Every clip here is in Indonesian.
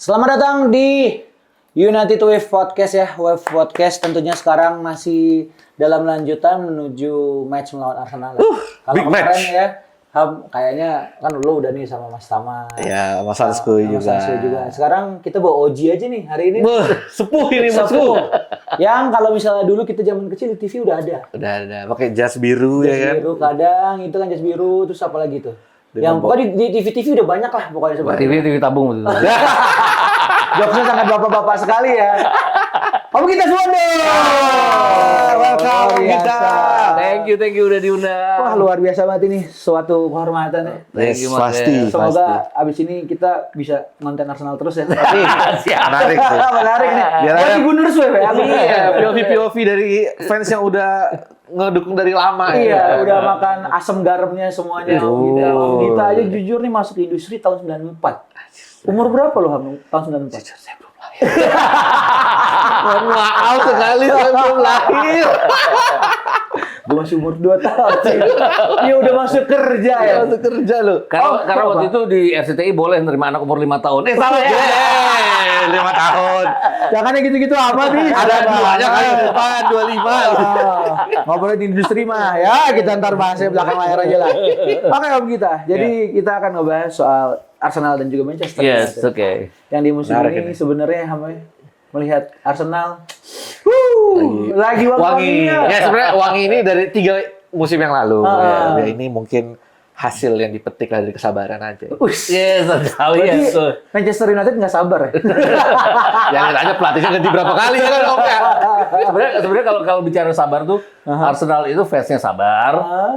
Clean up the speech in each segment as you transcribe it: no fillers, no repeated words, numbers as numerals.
Selamat datang di United Wave Podcast ya. Wave Podcast tentunya sekarang masih dalam lanjutan menuju match melawan Arsenal. Kalau big kemarin match. ya, Ham, kayaknya kan lo udah nih sama Mas Tama. Ya, Mas Ansku Mas juga. Ansku juga. Sekarang kita bawa Oji aja nih hari ini. Sepuh ini Sepuh. Masku. Yang kalau misalnya dulu kita zaman kecil di TV udah ada. Udah ada, pakai jas biru Jas ya kan. biru kadang, itu kan jas biru, terus apa lagi tuh? Yang pokoknya di TV-TV udah banyak lah pokoknya sebenarnya. TV tabung gitu. Jokesnya sangat bapak-bapak sekali ya. Om kita semua dong. Welcome Biasa. kita. Thank you udah diundang. Wah luar biasa banget ini, suatu kehormatan ya. Yes, Thank you, Mas. pasti. Semoga abis ini kita bisa ngonten Arsenal terus ya. Tapi menarik tuh. Menarik nih. Biar Buat ada- Ibunders ya, amin. Iya, POV dari fans yang udah ngedukung dari lama Iya, ya. udah makan asam garamnya semuanya. Oh. Om Gita aja jujur nih masuk ke industri tahun 94. Umur berapa lo Ham? Tahun 94? Saya belum lahir. Mohon maaf sekali saya belum lahir. Gue masih umur 2 tahun sih. Dia udah masuk kerja ya. Untuk kerja lo. Karena waktu itu di RCTI boleh nerima anak umur 5 tahun. Salah ya. 5 tahun. Jangan yang gitu-gitu amat nih. Ada duanya kan depan 25. Ngobrolin di industri mah ya kita ntar bahasnya belakang layar aja lah. Oke Om Gita, jadi kita akan ngebahas soal Arsenal dan juga Manchester Yes, United. oke. Yang di musim Menarik ini ini. sebenarnya melihat Arsenal lagi Wangi. wangi-wanginya. Ya sebenarnya wangi ini dari 3 musim yang lalu. Ah. Ya, ini mungkin hasil yang dipetik lah dari kesabaran aja. Yes, sekali ya. Berarti Manchester United nggak sabar ya? Jangan tanya pelatihnya ganti berapa kali ya kan Om ya. Sebenarnya kalau bicara sabar tuh Arsenal itu fansnya sabar, Ah,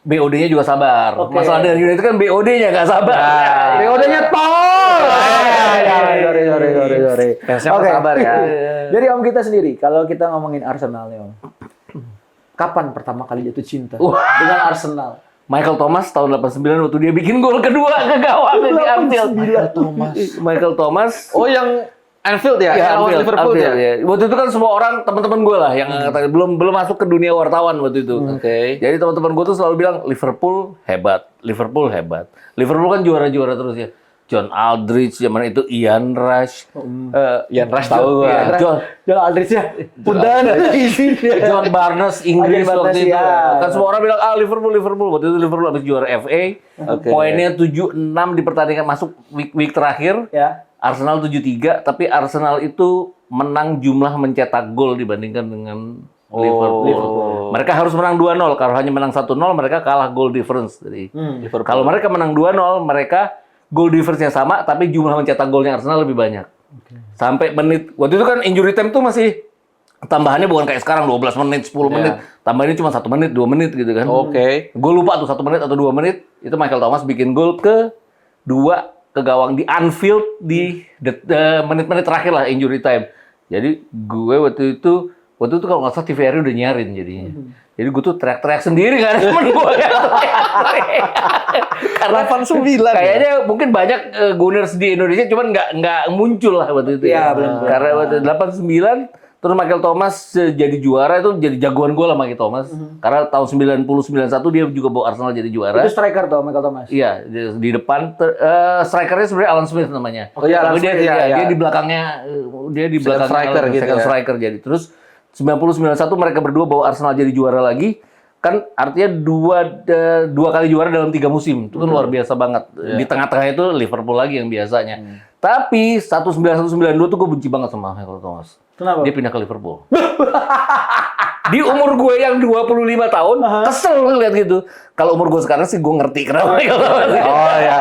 BOD-nya juga sabar. Oke. Masalah dari United kan BOD-nya nggak sabar. BOD-nya tol. Sorry. Fansnya Oke. sabar ya. Jadi Om kita sendiri, kalau kita ngomongin Arsenal ya Om, kapan pertama kali jatuh cinta dengan Arsenal? Michael Thomas tahun 89 waktu dia bikin gol kedua ke gawang di Anfield. Michael Thomas. Oh yang Anfield ya? Ya, Yang lawan Liverpool ya? ya. Waktu itu kan semua orang teman-teman gue lah yang belum masuk ke dunia wartawan waktu itu. Oke. Jadi teman-teman gue tuh selalu bilang Liverpool hebat, Liverpool hebat. Liverpool kan juara-juara terus ya. John Aldridge zaman itu, Ian Rush, Ian Rush tahu iya, gua. John Aldridge ya. Punten. John Barnes Inggris John Barnes, waktu itu. ya. Kan semua orang bilang Liverpool. Waktu itu Liverpool habis juara FA. Oke. Poinnya 7-6 di pertandingan masuk week terakhir. Ya. Arsenal 7-3, tapi Arsenal itu menang jumlah mencetak gol dibandingkan dengan Liverpool. Mereka harus menang 2-0. Kalau hanya menang 1-0, mereka kalah goal difference. Jadi, kalau mereka menang 2-0, mereka goal difference-nya sama, tapi jumlah mencetak golnya Arsenal lebih banyak. Sampai menit, waktu itu kan injury time tuh masih tambahannya bukan kayak sekarang 12 menit, 10 menit. Tambahannya cuma 1 menit, 2 menit gitu kan. Oke. Gue lupa tuh 1 menit atau 2 menit, itu Michael Thomas bikin gol kedua ke gawang di Anfield di menit-menit terakhir lah injury time. Jadi gue waktu itu kalau nggak salah TVRI udah nyarin jadinya. Jadi gue tuh teriak-teriak sendiri kan temen gue ya. Karena 89 kayaknya mungkin banyak Gunners di Indonesia cuman nggak muncul lah waktu itu Iya, ya. benar. Karena waktu 89 terus Michael Thomas jadi juara itu jadi jagoan gue lah Michael Thomas. Karena tahun 90-91 dia juga bawa Arsenal jadi juara. Itu striker tuh Michael Thomas. Iya, di depan strikernya sebenarnya Alan Smith namanya. Oh iya, Alan Tapi Smith, iya. dia di belakangnya Second striker gitu second ya. striker jadi. Terus 90-91 mereka berdua bawa Arsenal jadi juara lagi. Kan artinya dua kali juara dalam 3 musim. Itu kan luar biasa banget. Di tengah-tengah itu Liverpool lagi yang biasanya. Tapi 1991-92 tuh gue benci banget sama Michael Thomas. Kenapa? Dia pindah ke Liverpool. Di umur gue yang 25 tahun, kesel ngeliat gitu. Kalau umur gue sekarang sih gue ngerti kenapa. Oh ya.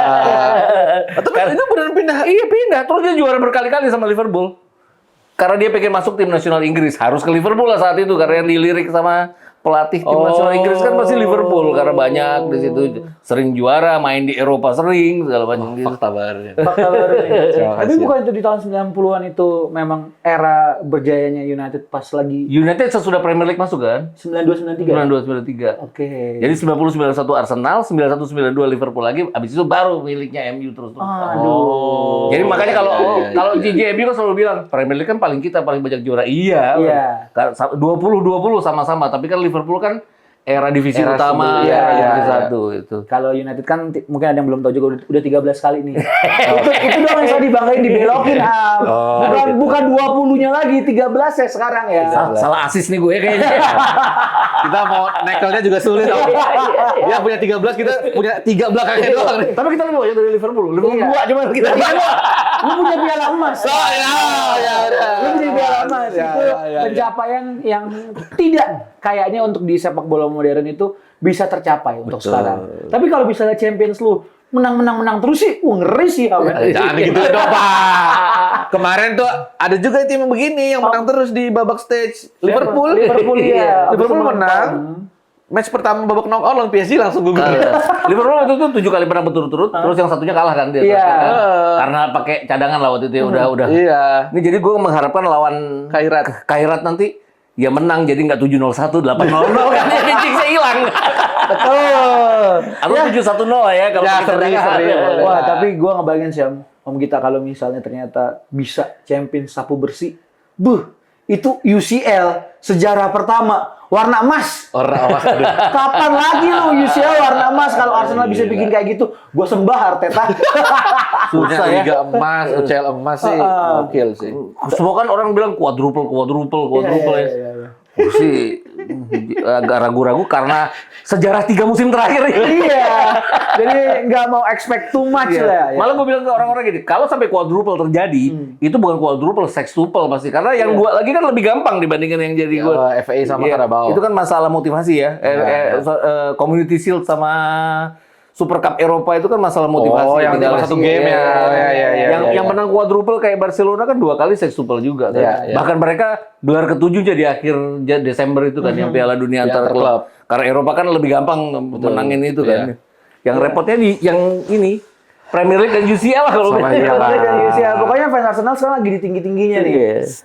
Tapi itu benar pindah. Iya pindah. Terus dia juara berkali-kali sama Liverpool. Karena dia pengen masuk tim nasional Inggris. Harus ke Liverpool lah saat itu. Karena yang dilirik sama pelatih tim nasional Inggris kan pasti Liverpool. Karena banyak di situ sering juara, main di Eropa sering, segala macam gitu. Fakta baru. Fakta baru nih. Terima Tapi kasih. bukan itu di tahun 90-an itu memang era berjayanya United pas lagi United sesudah Premier League masuk kan? 92-93. 92-93. Oke. Jadi 90-91 Arsenal, 91-92 Liverpool lagi, abis itu baru miliknya MU terus. Aduh. Jadi makanya iya. kalau JJMU kan selalu bilang Premier League kan paling banyak juara. Iya. Iya. 20-20 sama-sama, tapi kan Liverpool kan era divisi Era utama, sebelum- era iya, divisi iya. 1 itu. Kalau United kan mungkin ada yang belum tahu juga udah 13 kali nih. itu doang yang saya dibanggain dibelokin. Oh, bukan gitu. bukan 20-nya lagi, 13 ya sekarang ya. Salah asis nih gue kayaknya. Kita mau nekelnya juga sulit. Om. Dia punya 13, kita punya 3 belakangnya doang nih. Tapi kita lebih banyak dari Liverpool. Liverpool Iya. 2 cuma kita. Lu punya piala emas. Oh ya. Lu punya piala emas. Ya, Itu ya. pencapaian yang tidak kayaknya untuk di sepak bola modern itu bisa tercapai untuk Betul. sekarang. Tapi kalau misalnya Champions lu menang terus sih, ngeri sih. Jangan gitu dong, Pak. Kemarin tuh ada juga tim yang begini yang menang terus di babak stage. Liverpool iya. Liverpool menang. Match pertama babak knockout lawan PSG langsung gugur. Liverpool itu tuh 7 kali menang berturut-turut, terus yang satunya kalah kan dia. Iya. Karena pakai cadangan lah waktu itu ya udah. Iya. Ini jadi gue mengharapkan lawan Kairat nanti ya menang jadi nggak 7-0-1, 8-0 kan saya hilang. Betul. Atau 7-1-0 ya kalau Ya, kita seri, menang. seri, boleh. Wah, tapi gue ngebayangin sih Om Gita kalau misalnya ternyata bisa champion sapu bersih. Itu UCL sejarah pertama warna emas. Kapan lagi lu UCL warna emas kalau Arsenal bisa bikin kayak gitu? Gue sembah Arteta. Punya Susah ya. Liga emas, UCL emas sih. Gokil sih. Semua kan orang bilang quadruple ya. Iya. Gue sih agak ragu-ragu karena sejarah 3 musim terakhir ya. Iya. Jadi nggak mau expect too much lah. Ya. Malah gue bilang ke orang-orang gini, kalau sampai quadruple terjadi, itu bukan quadruple, sextuple pasti. Karena yang dua lagi kan lebih gampang dibandingkan yang jadi gue. FA sama Iya, Carabao. itu kan masalah motivasi ya. Community Shield sama Super Cup Eropa itu kan masalah motivasi. Oh, yang Tinggal cuma satu sih. game ya. Yang menang quadruple kayak Barcelona kan 2 kali sextuple juga kan. Iya, iya. Bahkan mereka gelar ke-7 di akhir Desember itu kan yang Piala Dunia antar klub. Karena Eropa kan lebih gampang menangin itu kan. Yang repotnya di yang ini Premier League dan UCL lah kalau Sama gitu. iya. Premier League dan UCL. Pokoknya fans Arsenal sekarang lagi di tinggi-tingginya nih.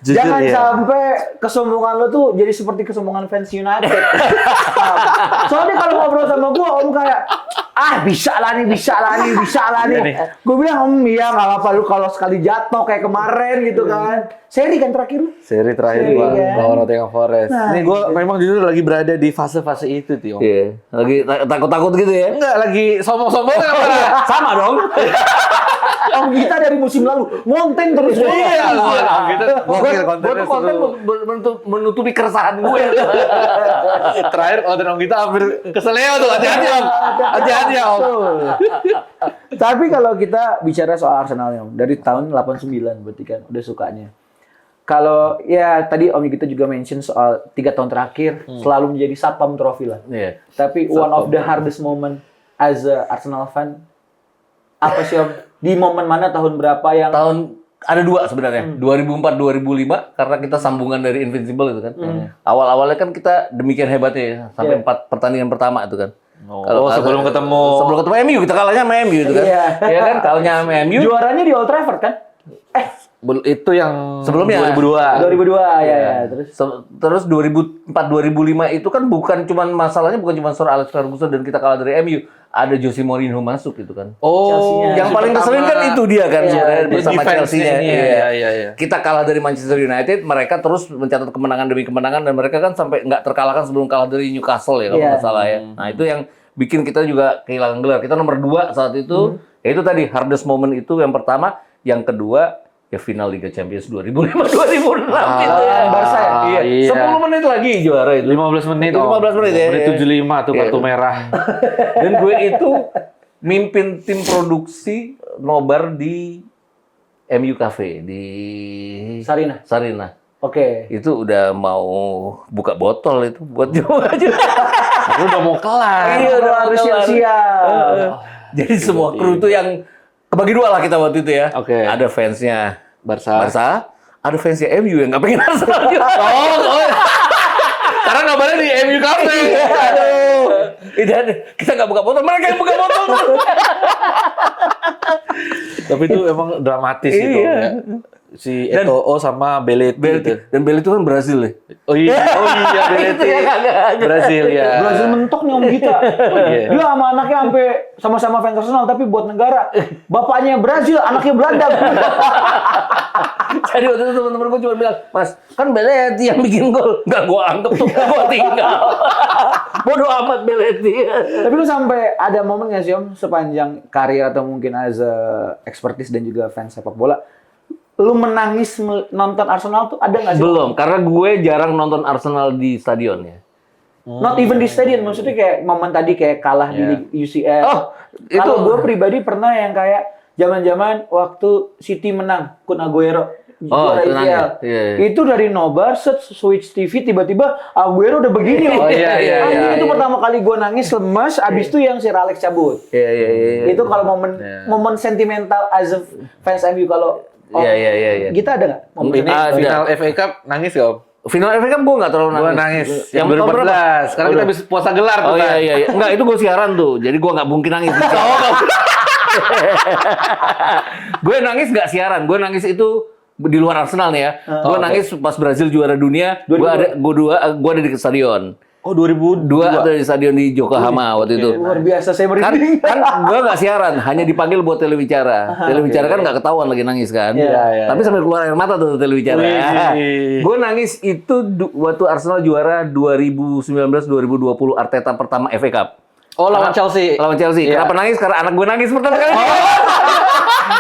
Jujur, Jangan ya. sampai kesombongan lo tuh jadi seperti kesombongan fans United. Soalnya kalau ngobrol sama gue, Om kayak, bisa lah nih. Gue bilang, iya nggak apa-apa lu kalau sekali jatuh kayak kemarin gitu kan. Seri kan terakhir lu? Seri terakhir Seri, gua kan? lawan Nottingham Forest. Nah, Ini gua memang jujur lagi berada di fase-fase itu, Tio. Iya, lagi takut-takut gitu ya. Enggak lagi sombong-sombong apa? Sama dong. Om kita dari musim lalu ngonten terus. Iya, gitu. Gokil Gue kontennya tuh konten seru. menutupi keresahan gue. Terakhir konten Om kita hampir keseleo tuh. Hati-hati, Om. Hati-hati ya, Om. Tapi kalau kita bicara soal Arsenal ya, Om, dari tahun 89 berarti kan udah sukanya. Kalau ya tadi Om kita juga mention soal 3 tahun terakhir selalu menjadi Sapam Trophy lah. Iya. Tapi one of the hardest moment as a Arsenal fan apa sih Om? Di momen mana tahun berapa yang Ada 2 sebenarnya. 2004-2005 karena kita sambungan dari Invincible itu kan. Awal-awalnya kan kita demikian hebatnya ya sampai 4 pertandingan pertama itu kan. Sebelum ketemu MU kita kalahnya sama MU itu kan. Iya. Iya kan kalahnya sama MU. juaranya di Old Trafford kan? itu yang Sebelumnya. 2002 ya. Terus 2004-2005 itu kan masalahnya bukan cuma Sir Alex Ferguson dan kita kalah dari MU. Ada Jose Mourinho masuk gitu kan. Chelsea-nya. Yang paling keselin kan itu dia kan sebenarnya bersama Chelsea-nya. Iya. Kita kalah dari Manchester United, mereka terus mencatat kemenangan demi kemenangan dan mereka kan sampai nggak terkalahkan sebelum kalah dari Newcastle ya kalau nggak salah ya. Nah itu yang bikin kita juga kehilangan gelar. Kita nomor 2 saat itu. Ya itu tadi hardest moment itu yang pertama, yang kedua ya final Liga Champions 2005-2006 itu ya. Barca ya? Iya. 10 menit lagi juara itu. 15 menit. 15 menit ya. Menit 75 tuh kartu merah. Dan gue itu mimpin tim produksi nobar di MU Cafe di Sarina. Oke. Itu udah mau buka botol itu buat coba aja. Aku udah mau kelar. Iya, udah harus kelar. siap-siap. Jadi semua kru itu yang kebagi 2 lah kita waktu itu ya. Oke. Ada fansnya Barca. ada fansnya MU yang nggak pengen Arsenal juga. Karena nobarnya di MU Cafe. Aduh. Dan kita nggak buka botol, mereka yang buka botol. Tapi itu emang dramatis itu. Iya. Ya. Si Eto'o sama Belet gitu. Dan Bale itu kan Brazil ya. Oh iya, Belet. Itu ya kagak. Brazil ya. Brazil mentok nih Om Gita. Iya. Dia sama anaknya sampai sama-sama fans Arsenal tapi buat negara. Bapaknya Brazil, anaknya Belanda. Jadi waktu itu teman-teman gue cuma bilang, Mas, kan Belletti yang bikin gol. Nggak gue anggap tuh, gue tinggal. Bodoh amat Belletti. Tapi lu sampai ada momen nggak sih Om sepanjang karir atau mungkin as a expertise dan juga fans sepak bola, lu menangis nonton Arsenal tuh ada nggak sih? Belum, karena gue jarang nonton Arsenal di stadion ya. Not even di stadion, maksudnya kayak momen tadi kayak kalah di UCL. Oh, Kalau itu- gue pribadi pernah yang kayak zaman-zaman waktu City menang, Kun Aguero Oh, juara itu IPL. nangis. Iya, iya. Itu dari nobar, switch TV, tiba-tiba Aguero udah begini. Oh, iya, Anjing, iya, itu iya. pertama kali gue nangis lemas, abis itu yang Sir Alex cabut. Iya. Itu kalau momen sentimental as a fans MU kalau Iya. kita ada nggak? Momen Ini Ah, final FA Cup nangis ya, Om? Final FA Cup gue nggak terlalu nangis. Gua nangis. Yang tahun berapa? 2014. Sekarang kita habis puasa gelar tuh Oh kan. iya. Enggak, itu gue siaran tuh. Jadi gue nggak mungkin nangis. Gue nangis nggak siaran. Gue nangis itu di luar Arsenal nih ya. Gue nangis pas Brazil juara dunia. Gue ada di stadion. Oh, 2002. Dua atau di stadion di Yokohama waktu itu. Luar biasa, saya Kan, merinding. gue nggak siaran, hanya dipanggil buat telewicara. Telewicara kan nggak ketahuan lagi nangis kan. Iya. Tapi sambil keluar air mata tuh telewicara. Wih. Gue nangis itu waktu Arsenal juara 2019-2020 Arteta pertama FA Cup. Oh, lawan Chelsea. Lawan Chelsea. Iya. Kenapa nangis? Karena anak gue nangis pertama kali.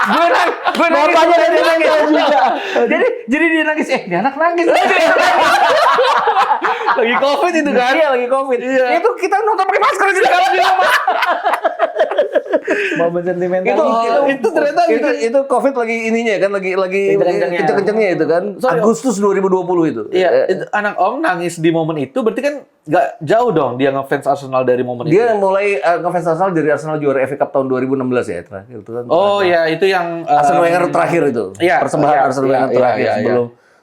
Gue nangis. Bapaknya dia nangis. juga. Jadi dia nangis. Dia anak nangis. Lagi Covid itu kan? Iya, lagi Covid. Itu kita nonton pakai masker di dalam di rumah. Momen sentimental. Itu ternyata itu Covid lagi ininya kan lagi Kenceng-kencengnya. kenceng-kencengnya itu kan. Agustus 2020 itu. Iya, itu anak Om nangis di momen itu berarti kan nggak jauh dong dia ngefans Arsenal dari momen itu. Dia mulai ngefans Arsenal dari Arsenal juara FA Cup tahun 2016 ya terakhir itu kan. Oh ya, itu yang Arsene Wenger terakhir itu. Iya, Persembahan iya, Arsene iya, Wenger iya, terakhir iya,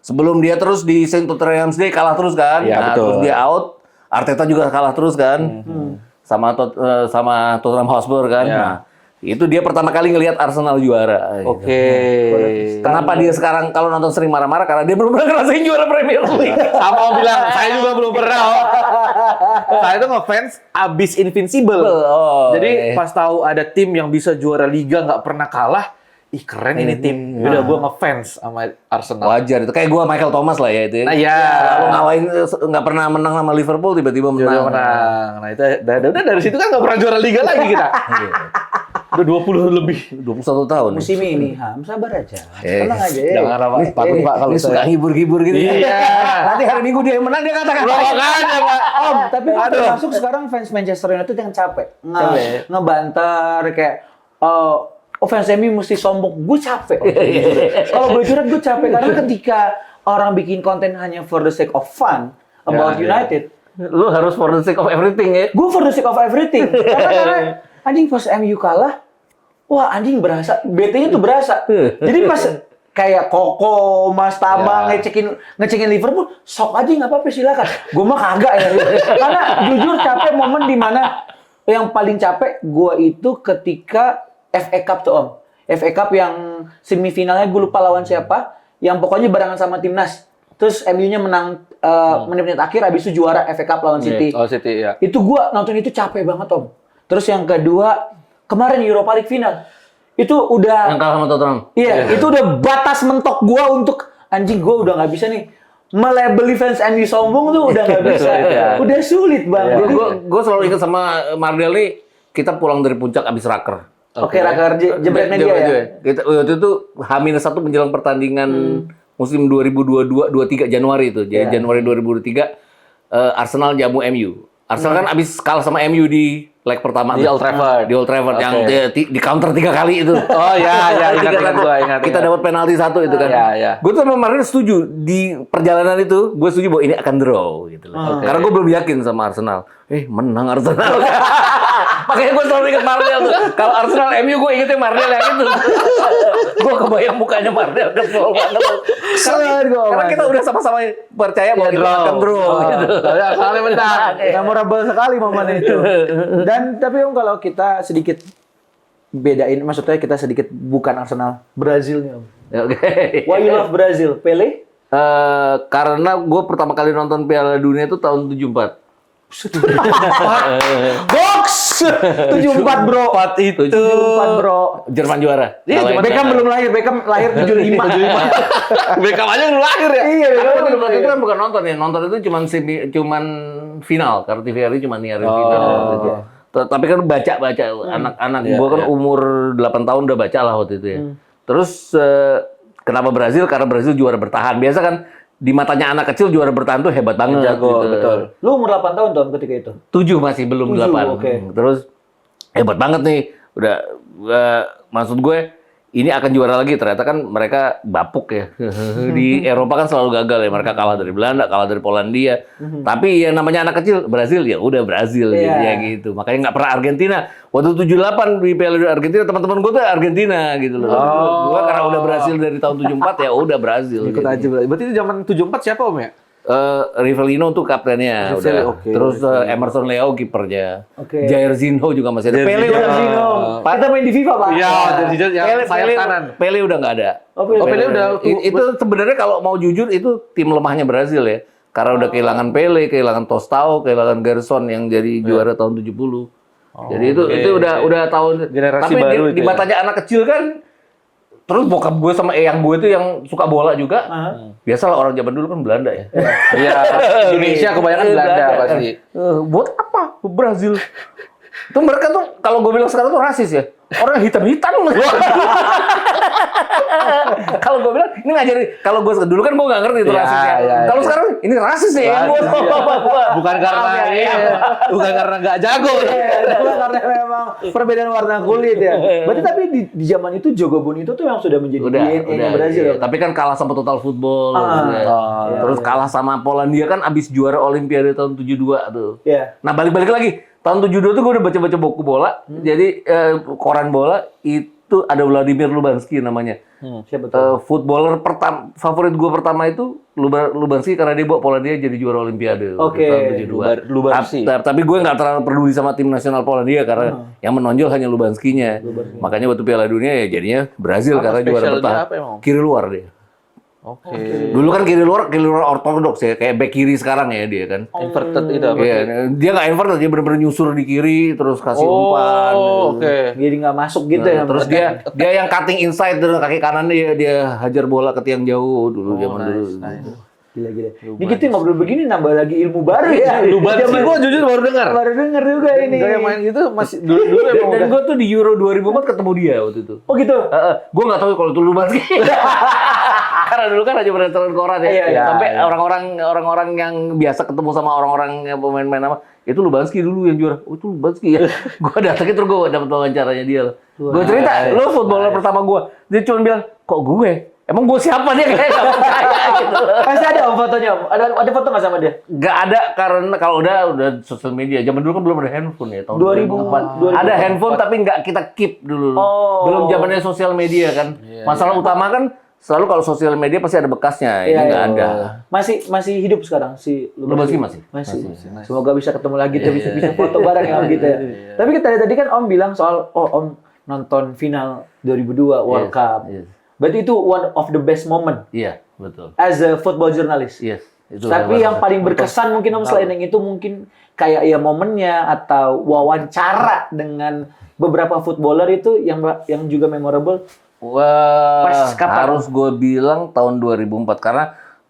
sebelum dia terus di St. Tottenham Day kalah terus kan. Iya, betul. Terus dia out, Arteta juga kalah terus kan. Sama Tottenham Hotspur kan. Iya. Nah, itu dia pertama kali ngelihat Arsenal juara. Oke. Kenapa dia sekarang kalau nonton sering marah-marah? Karena dia belum pernah ngerasain juara Premier League. Sama Om bilang, saya juga belum pernah. Om. Saya itu ngefans abis Invincible. Oh, Jadi iya. pas tahu ada tim yang bisa juara liga nggak pernah kalah, ih keren ini tim. Udah gue ngefans sama Arsenal. Wajar itu kayak gua Michael Thomas lah ya itu. Nah ya. Kalau ngalahin nggak pernah menang sama Liverpool tiba-tiba Juara menang. menang. Nah itu udah dari situ kan nggak pernah juara liga lagi kita. Udah 20 lebih. 21 tahun. Musim ini, Ham, sabar aja. Eh, Tenang aja. Jangan apa takut Pak kalau Ini suka saya. hibur-hibur gitu. Iya. Nanti hari Minggu dia yang menang dia katakan. Makanya Pak. Om, tapi termasuk sekarang fans Manchester United yang capek. Ngebantar kayak fans MU mesti sombong. Gue capek. Kalau gue curhat gue capek karena ketika orang bikin konten hanya for the sake of fun about United, Lu harus for the sake of everything ya. gue for the sake of everything. Karena anjing pas MU kalah, wah anjing berasa, BT-nya tuh berasa. Jadi pas kayak Koko, Mas Tama ngecekin Liverpool, sok aja nggak apa-apa silakan. Gue mah kagak ya. Karena jujur capek momen di mana yang paling capek gue itu ketika FA Cup tuh Om. FA Cup yang semifinalnya gue lupa lawan siapa, yang pokoknya barengan sama timnas. Terus MU-nya menang menit-menit akhir, habis itu juara FA Cup lawan City. Oh City ya. Itu gua nonton itu capek banget Om. Terus yang kedua kemarin Europa League final itu udah Yang kalah sama Tottenham. iya itu udah batas mentok gua untuk anjing gua udah nggak bisa nih melabeli fans MU sombong tuh udah nggak bisa. Udah sulit banget. Jadi, Gue selalu ingat sama Mardel nih, kita pulang dari puncak abis raker. Oke, raker jebret media ya. Kita waktu itu H-1 menjelang pertandingan musim 2022-23 Januari itu. Jadi Januari 2023 Arsenal jamu MU. Arsenal kan abis kalah sama MU di leg pertama Di Old Trafford. Di Old Trafford yang di counter 3 kali itu. Oh ya, ingat. Kita dapat penalti 1 itu kan. Ya. Gue tuh sama Martin setuju di perjalanan itu, gue setuju bahwa ini akan draw gitu loh. Karena gue belum yakin sama Arsenal. Menang Arsenal. Makanya gue selalu ingat Martial tuh. Kalau Arsenal MU gue ingetnya Martial yang itu. Gue kebayang mukanya Martial kesel banget. Karena kita udah sama-sama percaya bahwa kita akan draw gitu. Ya, soalnya menang. memorable sekali momen itu. Dan tapi Om kalau kita sedikit bedain, maksudnya kita sedikit bukan Arsenal, Brazilnya Om. Oke. Why you love Brazil? Pele? Karena gue pertama kali nonton Piala Dunia itu tahun 74. Box! 74 bro. 4 itu. 74 bro. Jerman juara. Iya, Kalau Jerman itu- Beckham belum lahir, Beckham lahir 75. Beckham aja belum lahir ya. Iya, Tapi Beckham belum waktu itu lahir. kan bukan nonton ya, nonton itu cuman final, karena TVRI cuma nyiarin final. Gitu. Tapi kan baca anak-anak Iya, gua kan iya. umur 8 tahun udah baca lah waktu itu ya. Terus kenapa Brazil? Karena Brazil juara bertahan. Biasa kan di matanya anak kecil juara bertahan tuh hebat banget. Jago, gitu. betul. Lu umur 8 tahun Tom ketika itu? 7 masih belum 7, 8. oke. Terus hebat banget nih. Udah maksud gue ini akan juara lagi, ternyata kan mereka bapuk ya. Di Eropa kan selalu gagal ya. Mereka kalah dari Belanda, kalah dari Polandia. Tapi yang namanya anak kecil, Brazil ya udah Brazil gitu, Iya. ya gitu. Makanya nggak pernah Argentina. Waktu 78 di Piala Argentina, teman-teman gue tuh Argentina gitu loh. Gue karena udah Brazil dari tahun 74 ya udah Brazil. Ikut gitu. aja. Berarti itu zaman 74 siapa Om ya? Rivellino tuh kaptennya, Rivellino, udah. oke. Terus Emerson Leo kipernya. Oke. Jairzinho juga masih ada. Jairzinho. Pele udah Jairzinho. Pak. Kita main di FIFA, Pak. Iya, Jairzinho yang sayap kanan. Pele udah nggak ada. Oh, Pele udah Itu sebenarnya kalau mau jujur itu tim lemahnya Brazil ya. Karena udah kehilangan Pele, kehilangan Tostao, kehilangan Gerson yang jadi juara tahun 70. Jadi itu udah tahun Generasi tapi baru di itu ya. matanya anak kecil kan. Terus bokap gue sama eyang gue itu yang suka bola juga. Biasalah orang zaman dulu kan Belanda ya. Iya, Indonesia kebanyakan Belanda pasti. Buat apa Brazil? Itu mereka tuh kalau gue bilang sekarang tuh rasis ya. Orang hitam-hitam. Kalau gue bilang ini ngajarin, kalau gue dulu kan gue nggak ngerti itu Iya, rasisnya. iya, Kalau iya. sekarang ini rasis ya. Rasis, Gua- iya. Bukan karena Maaf ya, ini, ya. bukan karena nggak jago. Cuma karena memang perbedaan warna kulit ya. Berarti tapi di zaman itu Jogo Bonito tuh yang sudah menjadi DNA-nya Brazil. iya. ya? Tapi kan kalah sama Total Football. gitu ya. iya, Terus kalah sama Polandia kan abis juara Olimpiade tahun 72 tuh. Iya. Nah balik-balik lagi tahun 72 tuh gue udah baca-baca buku bola. Jadi koran bola itu ada Vladimir Lubanski namanya. Siapa tuh? Footballer favorit gue pertama itu Lubanski karena dia bawa Polandia jadi juara Olimpiade Oke. tahun 72. Lubanski. Tapi gue nggak terlalu peduli sama tim nasional Polandia karena yang menonjol hanya Lubanskinya. Makanya waktu Piala Dunia ya jadinya Brazil Apa karena juara spesialnya bertahan. apa emang? Kiri luar dia. Oke. Dulu kan kiri luar ortodoks ya, kayak back kiri sekarang ya dia kan. Inverted itu apa? Iya, dia nggak inverted, dia benar-benar nyusur di kiri terus kasih umpan. Oh, oke. Jadi nggak masuk gitu ya. Terus dia yang cutting inside dengan kaki kanan dia hajar bola ke tiang jauh dulu zaman dulu. Gila. Ini kita ngobrol begini nambah lagi ilmu baru ya. Lubanski Zaman- gue jujur baru dengar. Baru denger juga ini. Gaya main gitu masih dulu emang Dan udah. gue tuh di Euro 2004 ketemu dia waktu itu. Oh gitu. Gue nggak tahu kalau itu Lubanski. Karena dulu kan hanya berdasarkan koran ya. Iya. Sampai orang-orang yang biasa ketemu sama orang-orang yang pemain-pemain apa, itu Lubanski dulu yang juara. Oh itu Lubanski ya. Gue datangin terus gue dapet wawancaranya dia. Gue cerita, lo footballer pertama gue. Dia cuma bilang, kok gue? Emang gue siapa dia kayak gak percaya gitu. Pasti ada om fotonya om. Ada foto nggak sama dia? Gak ada karena kalau udah sosial media. Zaman dulu kan belum ada handphone ya tahun 2004. 2004. Ada handphone tapi nggak kita keep dulu. Oh. Belum zamannya sosial media kan. Masalah utama kan selalu kalau sosial media pasti ada bekasnya. Ini nggak ada. Masih hidup sekarang si Lubanski masih. Masih. Semoga bisa ketemu lagi tuh bisa foto bareng ya om gitu ya. Tapi tadi kan om bilang soal om nonton final 2002 World Cup. Yes. Berarti itu one of the best moment Iya betul. as a football journalist. Yes. Itu Tapi yang paling berkesan mungkin om selain yang itu mungkin kayak ya momennya atau wawancara dengan beberapa footballer itu yang juga memorable. Wah, Pas kapan? harus gue bilang tahun 2004 karena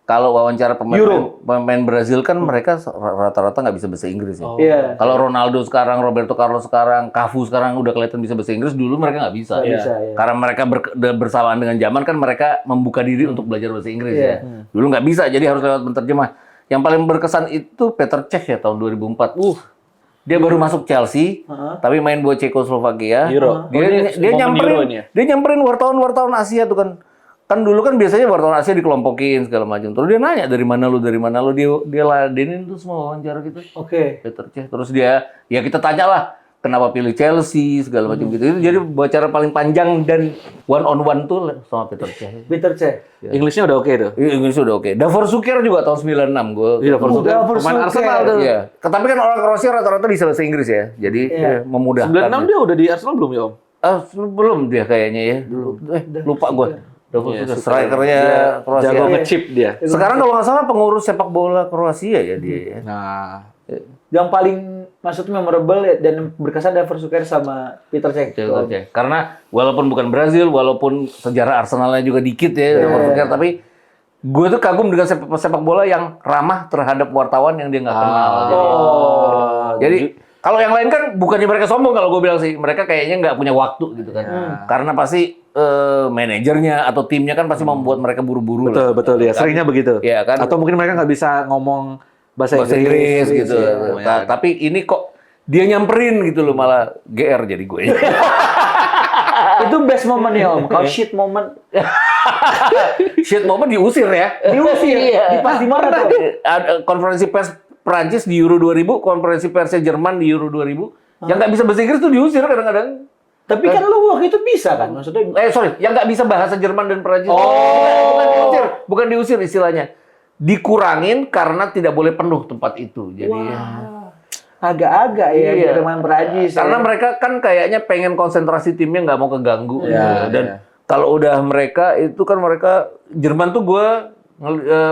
kalau wawancara pemain Brazil kan mereka rata-rata nggak bisa bahasa Inggris ya. Iya. Kalau Ronaldo sekarang, Roberto Carlos sekarang, Cafu sekarang udah kelihatan bisa bahasa Inggris, dulu mereka nggak bisa. Nggak bisa, iya. Karena mereka bersamaan dengan zaman kan mereka membuka diri untuk belajar bahasa Inggris ya. Dulu nggak bisa, jadi harus lewat penterjemah. Yang paling berkesan itu Petr Cech ya tahun 2004. Dia baru masuk Chelsea, tapi main buat Cekoslovakia. Euro. Dia momen Euro ini ya? dia nyamperin wartawan-wartawan Asia tuh kan. Kan dulu kan biasanya wartawan Asia dikelompokin segala macam. Terus dia nanya dari mana lu, dia ladenin tuh semua wawancara gitu. Oke. Petr Cech. Terus dia, ya kita tanya lah, kenapa pilih Chelsea segala macam gitu. Itu jadi wawancara paling panjang dan one on one tuh sama Petr Cech. Peter Cech. Inggrisnya udah oke tuh. Inggris udah oke. Davor Suker juga tahun 96 gue. Iya, Davor Suker. Davor Pemain Suker. Arsenal tuh. Iya. Tapi kan orang Kroasia rata-rata bisa bahasa Inggris ya. Jadi memudahkan. 96 dia udah di Arsenal belum ya Om? Belum dia kayaknya ya. Lupa gue. Davor Suker, strikernya Kroasia. Jago ngechip dia. Sekarang kalau nggak salah pengurus sepak bola Kroasia ya dia ya. Nah, Yang paling maksudnya memorable dan berkesan dan suka sama Peter Cech. Oke. Karena walaupun bukan Brazil, walaupun sejarah Arsenalnya juga dikit ya, tapi gue tuh kagum dengan sepak bola yang ramah terhadap wartawan yang dia nggak kenal. Jadi kalau yang lain kan bukannya mereka sombong kalau gue bilang sih, mereka kayaknya nggak punya waktu gitu kan. Karena pasti manajernya atau timnya kan pasti membuat mereka buru-buru. Betul ya. Seringnya begitu. Iya kan. Atau mungkin mereka nggak bisa ngomong bahasa Inggris gitu. Ya. Tapi ini kok dia nyamperin gitu loh, malah GR jadi gue. Itu best moment ya Om. Kalau shit moment. Shit moment diusir ya. Diusir. Di pas di mana tuh? Ada konferensi pers Prancis di Euro 2000, konferensi persnya Jerman di Euro 2000. Yang nggak bisa bahasa Inggris tuh diusir kadang-kadang. Tapi kan lu waktu itu bisa kan? Maksudnya Sorry, yang nggak bisa bahasa Jerman dan Prancis. Bukan diusir istilahnya. Dikurangin karena tidak boleh penuh tempat itu. Jadi agak-agak ya Jerman Prancis. karena mereka kan kayaknya pengen konsentrasi timnya nggak mau keganggu. Iya, Dan kalau udah mereka itu kan mereka Jerman tuh gue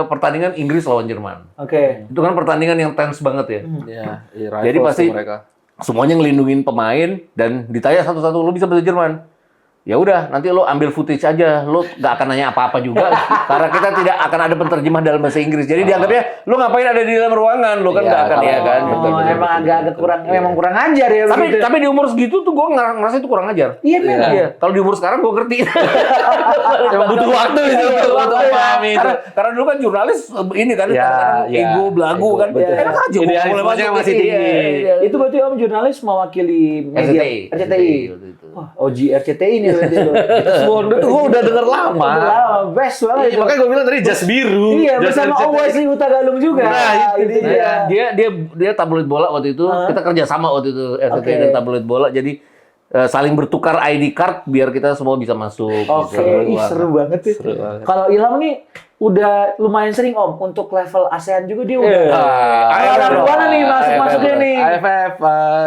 pertandingan Inggris lawan Jerman. Oke. Itu kan pertandingan yang tense banget ya. Jadi rivals pasti tuh mereka. semuanya ngelindungin pemain dan ditanya satu-satu, lo bisa bahasa Jerman? Ya udah, nanti lo ambil footage aja, lo nggak akan nanya apa-apa juga karena kita tidak akan ada penterjemah dalam bahasa Inggris. Jadi dianggapnya lo ngapain ada di dalam ruangan, lo kan nggak akan ya kan. Emang agak kurang, memang kurang ajar ya. Tapi di umur segitu tuh gue ngerasa itu kurang ajar. Iya memang. Iya. Kalau di umur sekarang gue ngerti. Emang butuh waktu itu untuk memahami itu. Karena dulu kan jurnalis ini kan kadang-kadang ego belagu kan. Enak aja gue boleh masuk masih tinggi. Itu berarti Om jurnalis mewakili media RCTI. Wah, OG RCTI ini berarti lo. Itu gue udah denger lama. Best banget. Makanya gue bilang tadi jas biru. Iya, bersama Om Wesley Utagalung juga. Nah, itu dia. Dia tabloid bola waktu itu. Kita kerja sama waktu itu RCTI dan tabloid bola. Jadi saling bertukar ID card biar kita semua bisa masuk. Oke, seru banget tuh. Kalau Ilham nih udah lumayan sering Om untuk level ASEAN juga dia udah. AFF mana nih masuknya nih? AFF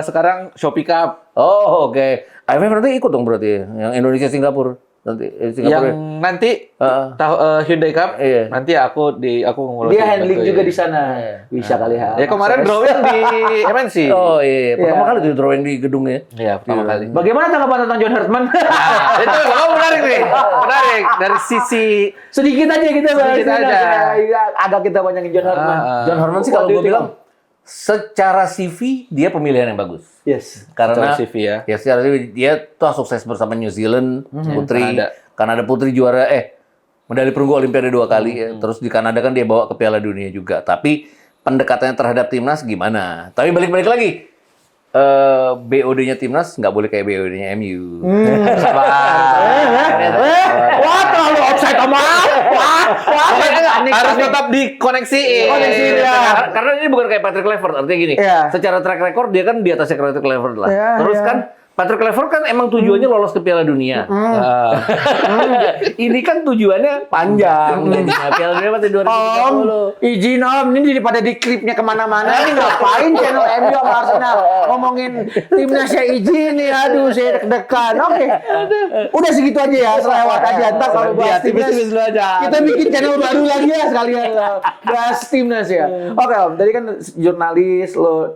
sekarang Shopee Cup. Oh, oke. AFF nanti ikut dong berarti yang Indonesia Singapura. Nanti Singapura. Yang nanti Hyundai Cup. Iya. Nanti aku ngurusin. Dia handling juga di sana. Bisa kali ya. Ya kemarin drawing di MNC. Oh iya, pertama kali tuh drawing di gedungnya. Iya, pertama kali. Bagaimana tanggapan tentang John Hartman? Itu menarik nih. Menarik dari sisi Sedikit aja kita bahas. Sedikit aja. Agak kita banyakin John Hartman. John Hartman sih kalau gue bilang secara CV dia pemilihan yang bagus. Yes. Karena CV ya. Ya secara CV dia tuh sukses bersama New Zealand putri, Kanada putri juara medali perunggu Olimpiade 2 kali ya. Terus di Kanada kan dia bawa ke Piala Dunia juga. Tapi pendekatannya terhadap timnas gimana? Tapi balik-balik lagi. BOD-nya timnas nggak boleh kayak BOD-nya MU. Wah, terlalu offside sama. Harus tetap dikoneksiin. Karena ini bukan kayak Patrick Kluivert, artinya gini. Secara track record dia kan di atasnya Patrick Kluivert lah. Terus kan Patrick Kluivert kan emang tujuannya lolos ke Piala Dunia. Ini kan tujuannya panjang. Piala Dunia masih 2030. Izin Om, ini daripada di klipnya kemana-mana nih ngapain channel MU sama Arsenal ngomongin timnasnya izin nih, aduh saya deg-degan. Oke, udah segitu aja ya, selewat aja. Ntar kalau bahas timnas kita bikin channel baru lagi ya sekalian bahas timnas ya. Oke Om, tadi kan jurnalis lo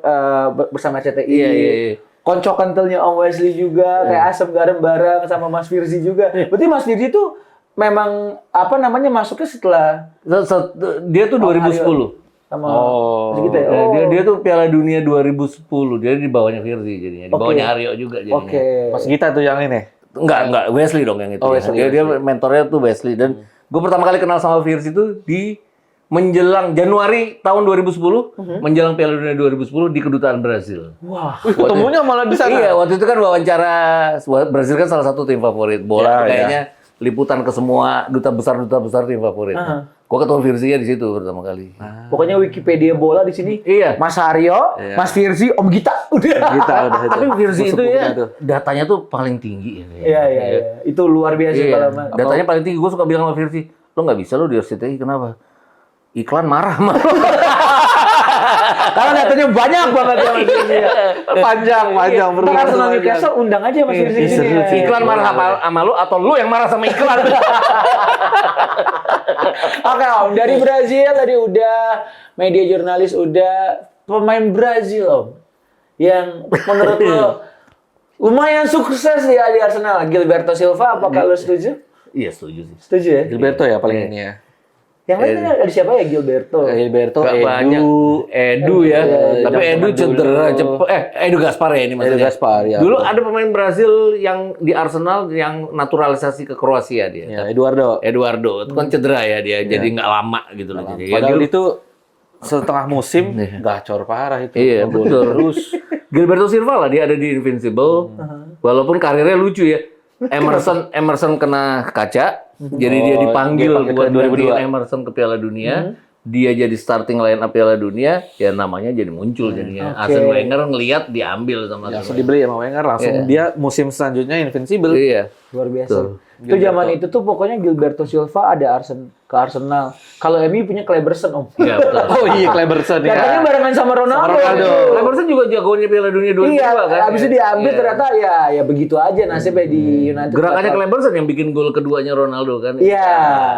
bersama CTI. Iya. Konco kentalnya Om Wesley juga, kayak asam garam bareng sama Mas Firzi juga. Berarti Mas Firzi tuh memang apa namanya masuknya setelah dia tuh 2010. sama segitu ya. Dia tuh Piala Dunia 2010. Dia di bawahnya Firzi jadinya. Di bawahnya Aryo juga jadinya. Mas Gita tuh yang ini. Enggak Wesley dong yang itu. Wesley, Dia mentornya tuh Wesley dan gue pertama kali kenal sama Firzi itu di menjelang Januari tahun 2010, menjelang Piala Dunia 2010 di kedutaan Brazil. Wah, ketemunya malah di sana. Iya, waktu itu kan wawancara Brazil kan salah satu tim favorit bola, kayaknya liputan ke semua duta besar tim favorit. Gua ketemu Firzi di situ pertama kali. pokoknya Wikipedia bola di sini. Iya. Mas Aryo, Mas Firzi, Om Gita. Udah. Tapi Firzi itu ya datanya tuh paling tinggi. Iya. Itu luar biasa kalau datanya paling tinggi. Gue suka bilang sama Firzi, lo nggak bisa lo di RCTI, kenapa? Iklan marah mah. Karena datanya banyak banget ya Mas Firzi. Panjang Ntar Arsenal Newcastle undang aja Mas Firzi sini. Iklan marah sama lu atau lu yang marah sama iklan? Oke Om, dari Brazil tadi udah, media jurnalis udah, pemain Brazil Om yang menurut lo lumayan sukses di Arsenal? Gilberto Silva, apakah lo setuju? Iya, setuju sih. Setuju ya? Gilberto ya paling ini ya. Yang lainnya ada siapa ya? Gilberto. Gilberto, Nggak Edu. banyak. Edu ya. Tapi zaman Edu cedera cepet. Edu Gaspar ya ini maksudnya. Edu Gaspar, ya. Dulu ada pemain Brazil yang di Arsenal yang naturalisasi ke Kroasia dia. Ya, Eduardo. Eduardo itu kan cedera ya dia, jadi nggak lama gitu loh. Jadi ya, Padahal Gil- itu setengah musim gacor parah itu. iya Ngegolin betul. Terus. Gilberto Silva lah dia ada di Invincible, walaupun karirnya lucu ya. Emerson kena kaca, jadi dia dipanggil dipanggil buat ke 2002. gantiin Emerson ke Piala Dunia. Dia jadi starting line up Piala Dunia, ya namanya jadi muncul jadinya. Oke. Arsene Wenger ngelihat diambil sama Langsung Arsene dibeli sama Wenger, langsung dia musim selanjutnya Invincible. Iya. Luar biasa. Betul. Itu zaman itu tuh pokoknya Gilberto Silva ada ke Arsenal. Kalau MU punya Kleberson, Om. Iya betul. Oh iya, Cleberson ya. Katanya barengan sama Ronaldo. Sama Ronaldo. Emerson juga jagoannya Piala Dunia 2002 Iya, kan. habis itu diambil Iya. ternyata ya begitu aja nasibnya di United. Gerakannya Kleberson yang bikin gol keduanya Ronaldo kan. Iya,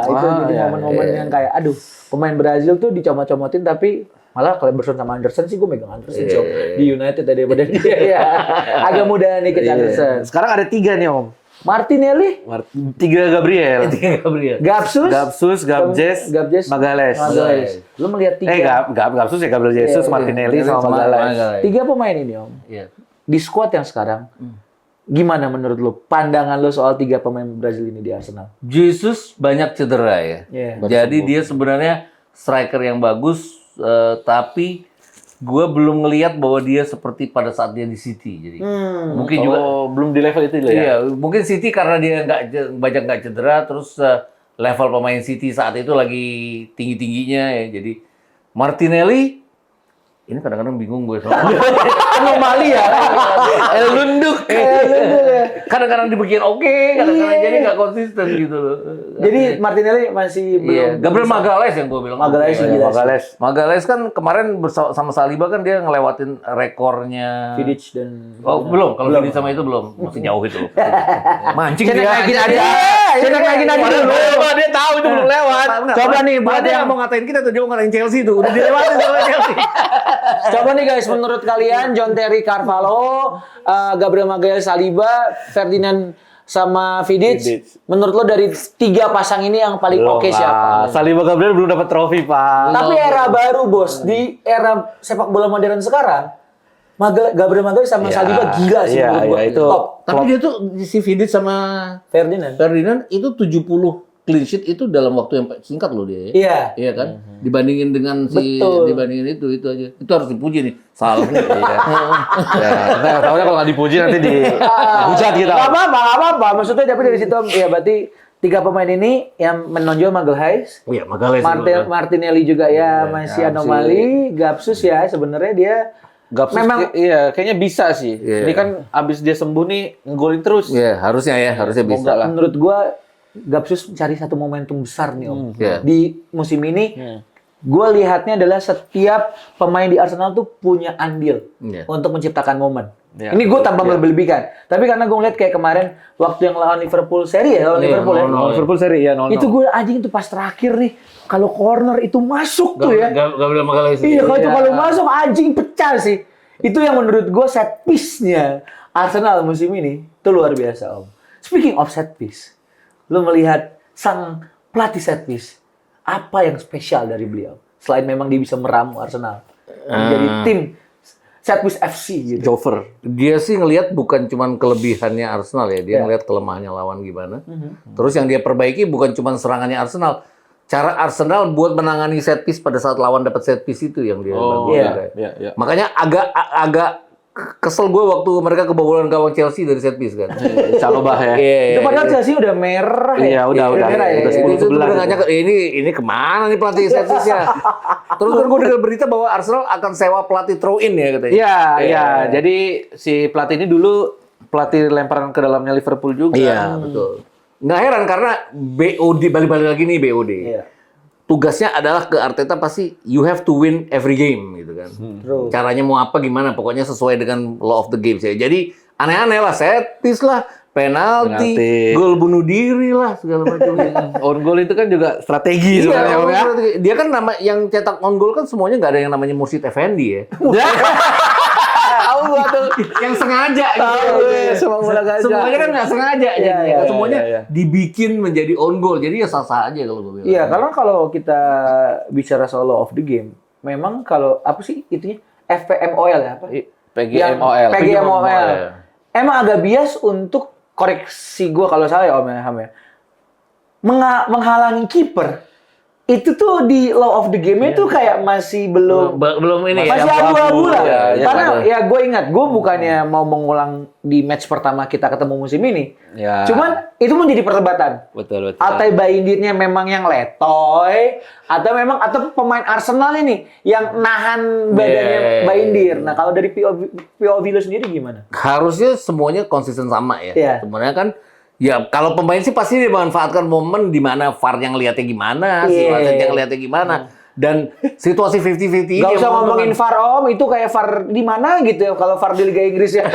itu Ah, jadi iya, momen-momen yang kayak aduh, pemain Brazil tuh dicomot-comotin tapi malah Kleberson sama Anderson sih gue megang Anderson so, di United daripada dia ya. Agak mudah nih ke Anderson. Sekarang ada 3 nih Om. Martinelli, 3 Gabriel. Gabriel. Gapsus, Gabsus, Gabjes, Magales. Lu melihat tiga Gabsus ya Gabriel Jesus, Martinelli sama Magales. tiga pemain ini Om. Iya. Di squad yang sekarang, gimana menurut lu? Pandangan lu soal tiga pemain Brazil ini di Arsenal? Jesus banyak cedera ya. Iya. Jadi dia sebenarnya striker yang bagus, tapi gue belum ngelihat bahwa dia seperti pada saat dia di City. Jadi mungkin juga Belum di level itu ya. iya, mungkin City karena dia banyak nggak cedera, terus level pemain City saat itu lagi tinggi-tingginya ya. Jadi Martinelli ini kadang-kadang bingung gue soalnya. Anomali ya. Lunduk. Kadang-kadang dibikin oke, kadang-kadang jadi nggak konsisten gitu loh. Jadi Martinelli masih Iya, belum. Gabriel Magalhaes yang gue bilang. Magalhaes Oke. gila. Magalhaes kan kemarin sama Saliba kan dia ngelewatin rekornya. Vidic dan Oh, belum. Kalau Vidic sama itu belum. Masih jauh itu. Mancing Cenek dia. naikin aja. Cenek naikin aja dulu. Dia tahu itu belum lewat. Coba nih buat dia yang mau ngatain kita tuh, dia mau ngatain Chelsea tuh. Udah dilewatin sama Chelsea. coba nih guys, menurut kalian John Terry Carvalho, Gabriel Magalhaes, Saliba, Ferdinand sama Vidic, menurut lo dari tiga pasang ini yang paling oke siapa? Saliba Gabriel belum dapat trofi, Pak. Tapi era baru bos, di era sepak bola modern sekarang, Gabriel Magalhaes sama Saliba gila sih iya, menurut gua. iya, itu. Top. Tapi dia tuh si Vidic sama Ferdinand itu 70 clean sheet itu dalam waktu yang singkat loh dia. Iya. Iya kan? Dibandingin dengan Betul. dibandingin itu aja. Itu harus dipuji nih. Salah. Ya, nah, tahunya kalau nggak dipuji nanti dihujat kita. Gak apa-apa. Maksudnya tapi dari situ ya berarti tiga pemain ini yang menonjol Magalhaes, Iya, Magalhaes. Martinelli juga ya masih anomali, Gapsus ya sebenarnya dia Gapsus, memang iya, kayaknya bisa sih. Iya. Ini kan abis dia sembuh nih ngegolin terus. Iya, harusnya bisa. Semoga lah. menurut gua Gapsus mencari satu momentum besar nih Om. Iya. Di musim ini gua lihatnya adalah setiap pemain di Arsenal tuh punya andil Iya. untuk menciptakan momen. Iya. Ini gue tanpa melebih-lebihkan. Tapi karena gue ngeliat kayak kemarin waktu yang lawan Liverpool seri ya, lawan Iya, Liverpool ya. 0-0. Liverpool seri ya 0-0. Itu gue anjing itu pas terakhir nih. Kalau corner itu masuk tuh ya. Gabriel Magalhaes. Iya, kalau masuk anjing pecah sih. Itu yang menurut gue set piece-nya Arsenal musim ini itu luar biasa, Om. Speaking of set piece, lu melihat sang pelatih set piece, apa yang spesial dari beliau? Selain memang dia bisa meramu Arsenal menjadi tim set piece FC gitu. Jover. Dia sih ngelihat bukan cuman kelebihannya Arsenal ya, dia ngelihat kelemahannya lawan gimana. Terus yang dia perbaiki bukan cuman serangannya Arsenal, cara Arsenal buat menangani set piece pada saat lawan dapat set piece itu yang dia bagus. iya. juga. Iya. Makanya agak kesel gue waktu mereka kebobolan gawang Chelsea dari set piece kan. Calobah ya. Itu padahal Chelsea udah merah ya. Iya, udah merah ya. udah Itu 10-11 udah gitu. nggak nyangka, ini kemana nih pelatih set piece-nya? Terus kan gue dengar berita bahwa Arsenal akan sewa pelatih throw in ya katanya. Iya. Jadi si pelatih ini dulu pelatih lemparan ke dalamnya Liverpool juga. Iya, betul. Nggak heran karena BOD, balik-balik lagi nih BOD. Iya. Tugasnya adalah ke Arteta pasti you have to win every game gitu kan. True. Caranya mau apa gimana, pokoknya sesuai dengan law of the game ya. Jadi aneh-aneh lah, set piece lah, penalti, Penalti. gol bunuh diri lah segala macam. On goal itu kan juga strategi sebenarnya, Om, ya. Dia kan nama yang cetak on goal kan semuanya nggak ada yang namanya Mursyid Effendi ya. gua tuh. Yang sengaja Tahu gue sepak bola gajah. Semuanya kan nggak sengaja Iya, jadi iya, semuanya iya. dibikin menjadi own goal. Jadi ya sah-sah aja kalau gue bilang. Iya, karena kalau kita bicara soal law of the game, memang kalau apa sih itunya FPMOL ya apa? PGMOL. PGMOL. Emang agak bias untuk koreksi gue kalau salah ya Om Ham ya. Menghalangi kiper. Itu tuh di law of the game itu kayak masih belum Belum ini masih ya. abu-abu lah. Ya, Karena betul. ya gue ingat, gue bukannya mau mengulang di match pertama kita ketemu musim ini. Ya. Cuman itu menjadi perdebatan. Betul. Atau Baindirnya memang yang letoy, atau pemain Arsenal ini yang nahan badannya Yeah. Baindir. Nah kalau dari POV lo sendiri gimana? Harusnya semuanya konsisten sama ya. Iya. Sebenarnya kan ya kalau pemain sih pasti dimanfaatkan momen di mana VAR yang lihatnya gimana, si Iya. wasit yang lihatnya gimana. Dan situasi 50-50 Gak ini usah yang ngomongin menguntungkan. VAR Om, itu kayak VAR di mana gitu ya kalau VAR di Liga Inggris ya.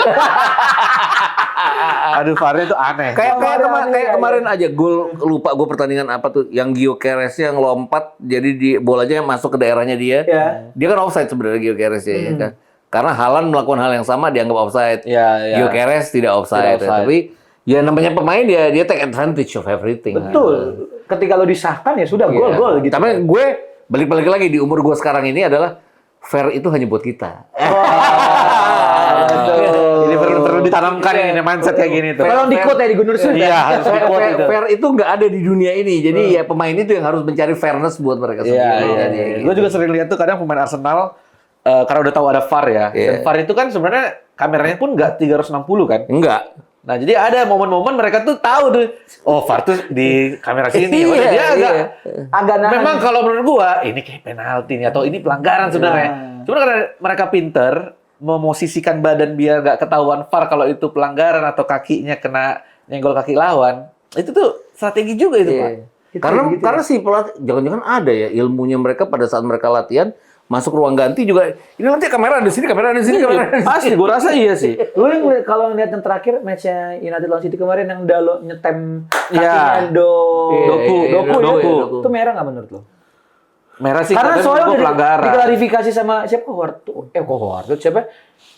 Aduh, VAR-nya tuh aneh. Kayak kemarin aja gol, lupa gue pertandingan apa tuh yang Gyökeres yang lompat jadi di bolanya masuk ke daerahnya dia. Ya. Dia kan offside sebenarnya Gyökeres ya kan. Karena Haaland melakukan hal yang sama dianggap offside. Iya. Gyökeres tidak offside. Tidak offside. Tapi ya namanya pemain dia take advantage of everything. Betul. Ketika lo disahkan ya sudah Iya. gol gitu. Tapi gue balik lagi di umur gue sekarang ini adalah fair itu hanya buat kita. Ini perlu ditanamkan ini mindset kayak gini tuh. Kalau di quote ya di Gunur Sun. Iya, harus di quote itu. Fair itu nggak ada di dunia ini. Jadi ya pemain itu yang harus mencari fairness buat mereka sendiri. Jadi, gitu. Gue juga sering lihat tuh kadang pemain Arsenal karena udah tahu ada VAR ya. Iya. Dan VAR itu kan sebenarnya kameranya pun nggak 360 kan. Enggak. Nah, jadi ada momen-momen mereka tuh tahu tuh, oh VAR tuh di kamera sini. Iya, Udah dia agak iya. Agak nahan. memang kalau menurut gua ini kayak penalti nih atau ini pelanggaran sebenarnya. Cuma karena mereka pinter memosisikan badan biar nggak ketahuan VAR kalau itu pelanggaran atau kakinya kena nyenggol kaki lawan. Itu tuh strategi juga itu, Pak. Itu Karena gitu ya. karena si pelatih jangan-jangan ada ya ilmunya mereka pada saat mereka latihan masuk ruang ganti juga ini nanti kamera di sini, kamera di sini, kamera di sini. Pasti, gua rasa iya sih. Lu yang kalau ngeliat yang terakhir matchnya United lawan City kemarin yang Dalo nyetem Iya. kakinya Doku Iya, Doku Doku. itu merah nggak menurut lo? Merah sih Karena kadang soalnya gua udah pelanggaran. diklarifikasi sama siapa Howard siapa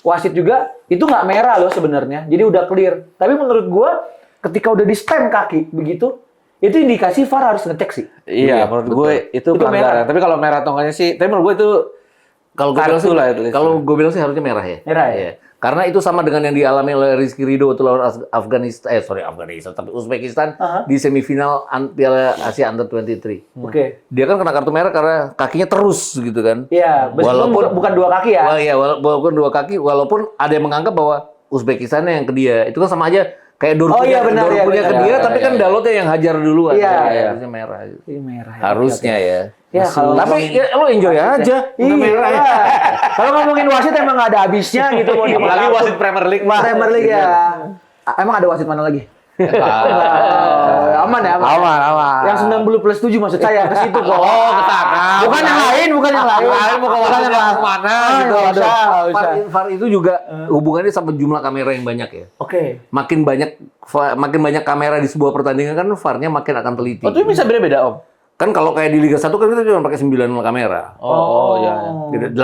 wasit juga itu nggak merah loh sebenarnya jadi udah clear tapi menurut gua ketika udah di stem kaki begitu itu indikasi VAR harus ngecek sih. Iya, menurut gue itu pelanggaran. merah. Tapi kalau merah atau enggaknya sih, tapi menurut gue itu Kalau gue bilang kartu sih, lah at least. kalau gue bilang sih harusnya merah ya. Merah ya? Iya. Karena itu sama dengan yang dialami oleh Rizky Ridho waktu lawan Afghanistan, tapi Uzbekistan di semifinal Piala Asia Under 23. Oke. Dia kan kena kartu merah karena kakinya terus gitu kan. Iya, meskipun bukan dua kaki ya. Wah, iya, walaupun dua kaki, walaupun ada yang menganggap bahwa Uzbekistannya yang ke dia. Itu kan sama aja kayak Oh, iya, benar, iya, Dorpunya ke benar. dia, Iya, tapi kan Dalotnya yang hajar duluan. Iya, Jadi iya. harusnya merah. Ini merah. Ya. Harusnya ya. Ya, kalau Tapi ya, lo enjoy aja. Iya. Udah merah ya. Kalau ngomongin wasit emang nggak ada habisnya gitu mau apalagi wasit Premier League mah. Premier League ya. Emang ada wasit mana lagi? Aman ya, Aman. Yang 90+7 maksud saya ke situ kok. Oh, ke sana. Bukan yang lain, bukan yang lain. Mau ke wasit yang mana gitu. Nggak usah, nggak usah. VAR itu juga hubungannya sama jumlah kamera yang banyak ya. Oke. Makin banyak kamera di sebuah pertandingan kan VAR-nya makin akan teliti. Oh, itu bisa beda-beda, Om? Kan kalau kayak di Liga 1 kan kita cuma pakai 9 kamera. Oh, iya.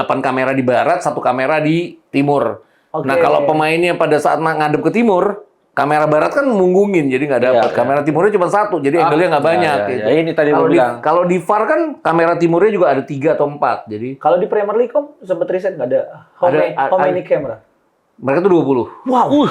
8 kamera di barat, 1 kamera di timur. Oke. Nah, kalau pemainnya pada saat ngadep ke timur, kamera barat kan munggungin, jadi nggak dapat. Iya, iya. Kamera timurnya cuma 1, jadi angle-nya nggak banyak. iya, gitu. iya. Ini tadi Kalau gua di, bilang. kalau di VAR kan kamera timurnya juga ada 3 atau 4. Jadi Kalau di Premier League kok sempat riset nggak ada how many camera? mereka tuh 20. Wow.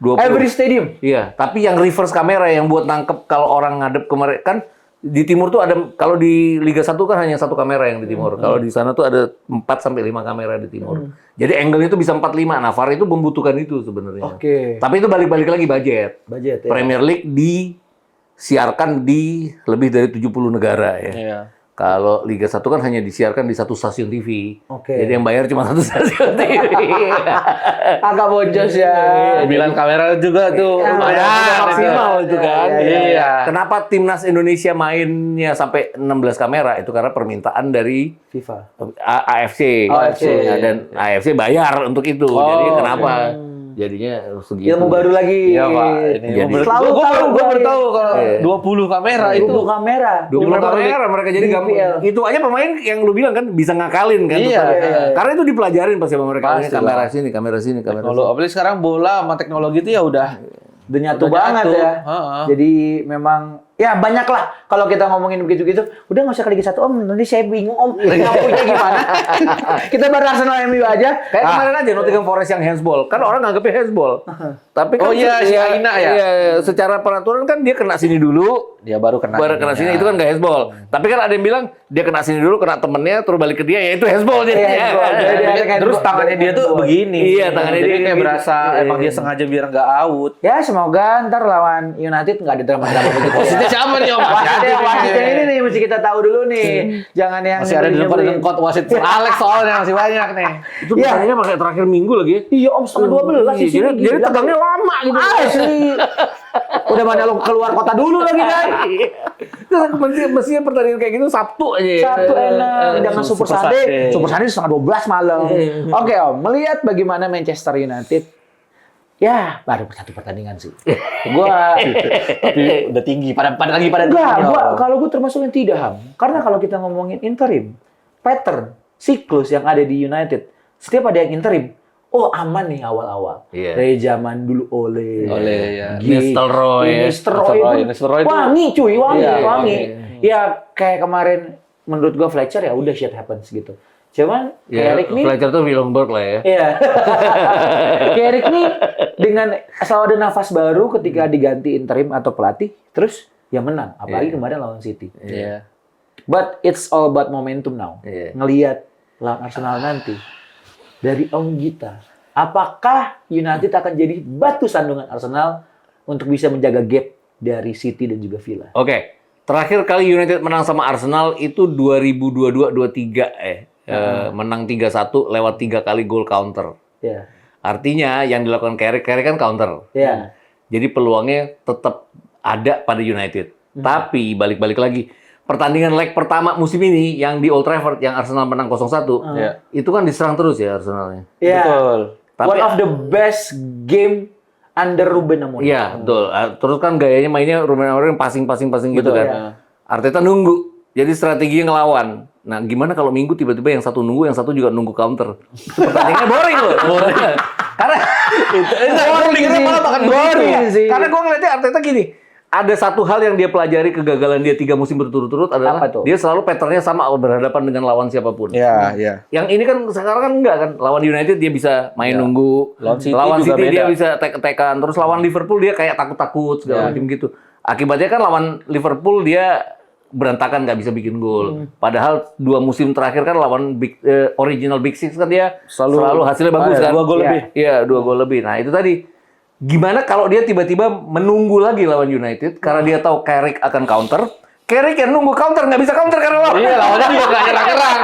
20. Every stadium. Iya, tapi yang reverse kamera yang buat nangkep kalau orang ngadep ke mereka kan di timur tuh ada, kalau di Liga 1 kan hanya 1 kamera yang di timur. Kalau di sana tuh ada 4 sampai 5 kamera di timur. Jadi angle itu bisa 45. Nah, VAR itu membutuhkan itu sebenarnya. Oke. Tapi itu balik-balik lagi budget. Budget ya. Premier League disiarkan di lebih dari 70 negara ya. Iya. Kalau Liga 1 kan hanya disiarkan di 1 stasiun TV. Oke. Jadi yang bayar cuma 1 stasiun TV. Agak boncos ya. 9 kamera juga tuh Iya, lumayan. Udah maksimal itu kan. Iya. Kenapa timnas Indonesia mainnya sampai 16 kamera? Itu karena permintaan dari FIFA. AFC. AFC. Nah, dan AFC bayar untuk itu. Jadi kenapa? Jadinya segitu. Ilmu baru lagi. Iya, Pak. Ini Jadi- Selalu gue tahu baru gua. tahu kalau 20 kamera itu. 20 kamera. 20 kamera mereka jadi di gampang. IPL. Itu aja pemain yang lu bilang kan bisa ngakalin kan. Iya, tuh. iya. Karena itu dipelajarin pasti sama mereka. Pasti Kamera lah. sini, kamera sini, kamera Kalau sini. apalagi sekarang bola sama teknologi itu ya udah Udah nyatu Udah banget nyatu. ya. Heeh. Jadi memang ya banyak lah kalau kita ngomongin begitu-gitu. Udah nggak usah ke Liga 1 Om, nanti saya bingung Om. Ngapunya gimana? Kita bahas Arsenal MU aja. Kayak kemarin aja Nottingham Forest yang handsball. Kan orang nganggepnya handsball. Tapi kan Oh iya, si Aina ya? Iya, secara peraturan kan dia kena sini dulu. dia baru kena. Baru kena sini itu kan nggak handsball. Tapi kan ada yang bilang dia kena sini dulu, kena temennya, terus balik ke dia, ya itu handsball Iya, jadinya. handsball. Jadi dia kayak Terus handball. tangannya dia tuh begini. Iya, tangannya Jadi dia kayak gitu. berasa Iya. emang dia sengaja biar nggak out. Ya semoga ntar lawan United nggak ada drama-drama begitu. Wasitnya siapa nih Om? Wasit yang ini nih mesti kita tahu dulu nih. Jangan yang Masih ada nyebelin-nyebelin. dengkot wasit Sir Alex soalnya masih banyak nih. Itu pertandingannya pakai terakhir minggu lagi ya. Iya Om, setengah 12 di sini. Jadi tegangnya lama gitu. Asli. Udah mana lu keluar kota dulu lagi kan? Mestinya pertandingan kayak gitu Sabtu aja ya. Sabtu enak, dengan Super Super Sunday. Sunday. Super Sunday setengah 12 malam. Oke Om, melihat bagaimana Manchester United, ya baru satu pertandingan sih. Gua Tapi udah tinggi pada lagi pada enggak, tinggi. kalau gue termasuk yang tidak Ham. Karena kalau kita ngomongin interim, pattern, siklus yang ada di United, setiap ada yang interim, oh aman nih awal-awal. Iya. Dari zaman dulu Ole, Ya. Nistelrooy. Nistelrooy itu wangi cuy, wangi, Iya, wangi. iya. Ya kayak kemarin menurut gua Fletcher ya udah shit happens gitu. Cuman Ya, Carrick nih, Fletcher tuh Willenberg lah ya. iya. Carrick nih dengan selalu ada nafas baru ketika diganti interim atau pelatih, terus ya menang. Apalagi Iya. kemarin lawan City. Iya. But it's all about momentum now. Iya. Ngelihat lawan Arsenal nanti dari Om Gita, apakah United akan jadi batu sandungan Arsenal untuk bisa menjaga gap dari City dan juga Villa? Oke. Terakhir kali United menang sama Arsenal itu 2022-23 menang 3-1 lewat 3 kali gol counter. Ya, Artinya yang dilakukan Carrick kan counter. ya, Jadi peluangnya tetap ada pada United. Tapi balik-balik lagi, pertandingan leg pertama musim ini yang di Old Trafford yang Arsenal menang 0-1, Iya. itu kan diserang terus ya Arsenalnya. ya. Betul. Tapi- One of the best game under Ruben Amorim. Iya, betul. Terus kan gayanya mainnya Ruben Amorim passing gitu Betul, kan. ya. Arteta nunggu. Jadi strateginya ngelawan. Nah, gimana kalau minggu tiba-tiba yang satu nunggu, yang satu juga nunggu counter? Pertandingannya boring loh. Karena Boring sih. malah bahkan Boring sih. Karena gue ngeliatnya Arteta gini, ada satu hal yang dia pelajari kegagalan dia 3 musim berturut-turut adalah Apa tuh? dia selalu patternnya sama berhadapan dengan lawan siapapun. Iya, iya. Yang ini kan sekarang kan enggak kan, lawan United dia bisa main nunggu, Lawan City lawan juga City dia beda. bisa tek-tekan, terus lawan Liverpool dia kayak takut-takut segala macam gitu. Akibatnya kan lawan Liverpool dia berantakan nggak bisa bikin gol. Padahal 2 musim terakhir kan lawan original Big Six kan dia selalu hasilnya bagus ada kan. 2 gol Iya. lebih. Iya, 2 gol lebih. Nah, itu tadi. Gimana kalau dia tiba-tiba menunggu lagi lawan United karena dia tahu Carrick akan counter. Carrick yang nunggu counter, nggak bisa counter karena lawan. Iya, lawannya juga nggak nyerang-nyerang.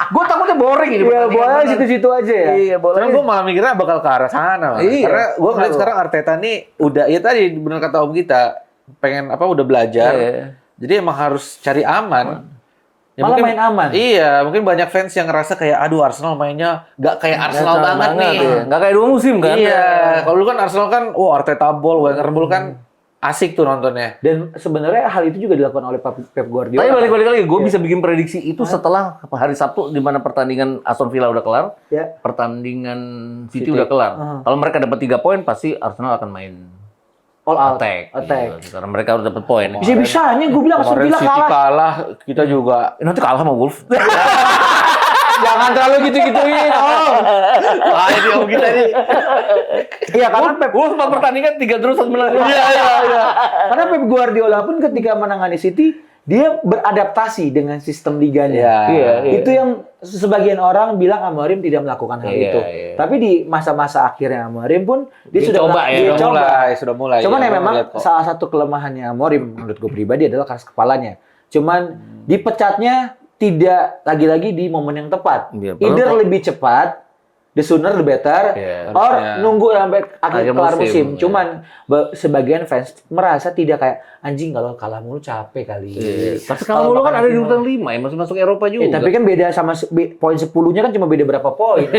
Gue takutnya boring ini. Iya, pertandingan boleh beneran. situ-situ aja ya. Iya, boleh. Karena gue malah mikirnya bakal ke arah sana. Mas. Iya. Karena gue ngeliat Betul. sekarang Arteta nih udah, ya tadi benar kata Om kita, pengen udah belajar. Iya. Jadi emang harus cari aman. Ya Malah mungkin- main aman. Iya, mungkin banyak fans yang ngerasa kayak, aduh Arsenal mainnya nggak kayak Arsenal banget nih. Iya. Nggak kayak 2 musim kan. Iya, kalau dulu kan Arsenal kan, Arteta ball, Wenger ball kan asik tuh nontonnya. Dan sebenarnya hal itu juga dilakukan oleh Pep Guardiola. Tapi balik-balik lagi, gue bisa bikin prediksi itu setelah hari Sabtu di mana pertandingan Aston Villa udah kelar, Ya. pertandingan City City. udah kelar. Uh-huh. Kalau mereka dapat 3 poin, pasti Arsenal akan main All out. attack. Attack. Gitu. Karena mereka udah dapat poin. Bisa-bisanya gue bilang Aston Kemarin Villa City kalah. kalah, kita juga. Nanti kalah sama Wolves. Jangan terlalu gitu-gituin. Oh. Wah, ini Om kita nih. Iya, karena Pep Wolves 4 pertandingan 3 terus 1 menang. iya. Karena Pep Guardiola pun ketika menangani City, dia beradaptasi dengan sistem liganya. Iya. Itu yang sebagian orang bilang Amorim tidak melakukan hal Iya, itu. iya. Tapi di masa-masa akhirnya Amorim pun dia, Dia sudah coba melak- ya, dia coba. Sudah mulai. Cuman Iya, ya gua memang ngeliat kok. salah satu kelemahannya Amorim menurut gue pribadi adalah keras kepalanya. Cuman dipecatnya tidak lagi-lagi di momen yang tepat. Iya, Either lebih cepat the sooner the better, or harusnya. nunggu sampai akhir kelar musim. ya. Cuman sebagian fans merasa tidak kayak anjing kalau kalah mulu capek kali. Tapi kalau lu kan ada di urutan 5 ya, masih masuk Eropa juga. Tapi kan beda sama poin 10-nya kan cuma beda berapa poin.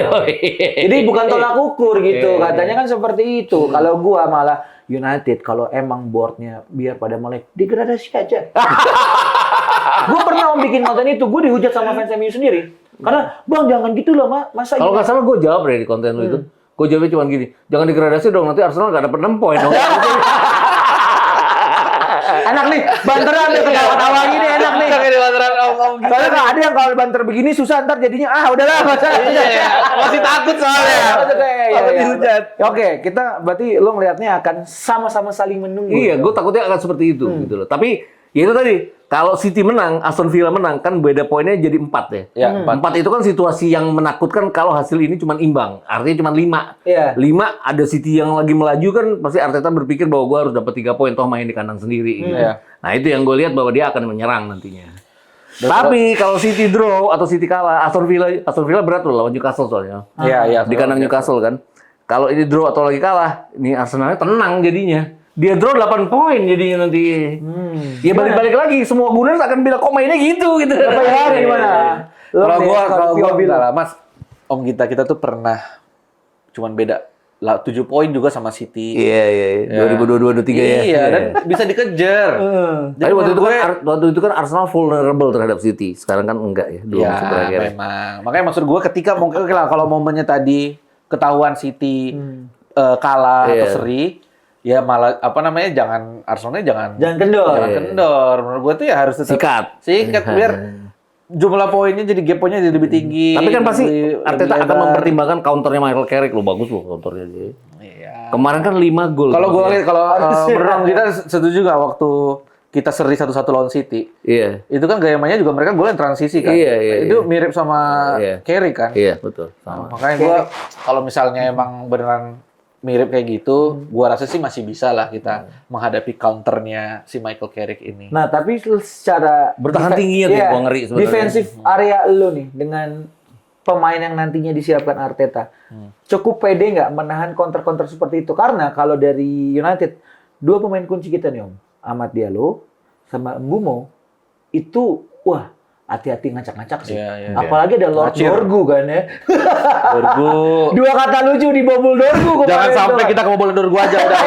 Jadi bukan tolak ukur gitu. Katanya kan seperti itu. Kalau gua malah United kalau emang boardnya biar pada melek degradasi aja. Gua pernah bikin konten itu, gua dihujat sama fans MU sendiri. Karena bang jangan gitu loh masa Kalau nggak salah gue jawab deh di konten lu itu. Gue jawabnya cuma gini, jangan degradasi dong, nanti Arsenal nggak dapat 6 poin dong. enak nih, banteran nih ketawa-tawa gini enak nih. Soalnya kalau ada yang kalau banter begini susah ntar jadinya udahlah masa. Masih takut soalnya. Kalau dihujat. Oke, kita berarti lo ngelihatnya akan sama-sama saling menunggu. Iya, gue takutnya akan seperti itu gitu loh. Tapi ya itu tadi, kalau City menang, Aston Villa menang, kan beda poinnya jadi 4 ya. Ya, 4 itu kan situasi yang menakutkan kalau hasil ini cuma imbang. Artinya cuma 5. Iya. 5 ada City yang lagi melaju kan pasti Arteta berpikir bahwa gue harus dapat 3 poin toh main di kandang sendiri. Gitu. Iya. Nah, itu yang gue lihat bahwa dia akan menyerang nantinya. Tapi kalau City draw atau City kalah, Aston Villa berat loh lawan Newcastle soalnya. Iya. Di kandang Newcastle kan. Kalau ini draw atau lagi kalah, ini Arsenalnya tenang jadinya. Dia draw 8 poin jadinya nanti. Ya balik-balik lagi, semua Gunners akan bilang kok mainnya gitu. Apa ya gimana? Kalau gua enggak lah, Mas. Om kita tuh pernah cuman beda 7 poin juga sama City. Iya. 2022-23 ya. Iya, dan bisa dikejar. Tapi waktu itu kan Arsenal vulnerable terhadap City. Sekarang kan enggak ya. Iya, memang. Makanya maksud gua ketika mungkin kalau momennya tadi ketahuan City kalah atau seri, ya malah jangan Arsenalnya jangan kendor. Jangan kendor. Menurut gue tuh ya harus tetap sikat biar jumlah poinnya jadi gap poinnya jadi lebih tinggi. Tapi kan pasti Arteta lebih akan lebar. mempertimbangkan counternya Michael Carrick lo bagus loh counternya dia. Iya. Kemarin kan 5 gol. Kalau gue lihat berenang kita setuju nggak waktu kita seri 1-1 lawan City. Iya. Itu kan gaya mainnya juga mereka golnya transisi kan. Iya. Itu mirip sama Carrick kan. Iya, betul. Sama. Makanya gue kalau misalnya emang beneran mirip kayak gitu, gua rasa sih masih bisa lah kita menghadapi counternya si Michael Carrick ini. Nah, tapi secara Bertahan tingginya tuh gua ngeri sebenarnya. Defensif area lu nih dengan pemain yang nantinya disiapkan Arteta. Cukup pede nggak menahan counter-counter seperti itu? Karena kalau dari United, 2 pemain kunci kita nih Om, Amad Diallo sama Mbeumo, itu wah hati-hati ngacak-ngacak sih. Iya. Apalagi ada Lord Ngacir. Dorgu kan ya. Dorgu. 2 kata lucu di bobol Dorgu. Jangan sampai kita kebobolan Dorgu aja udah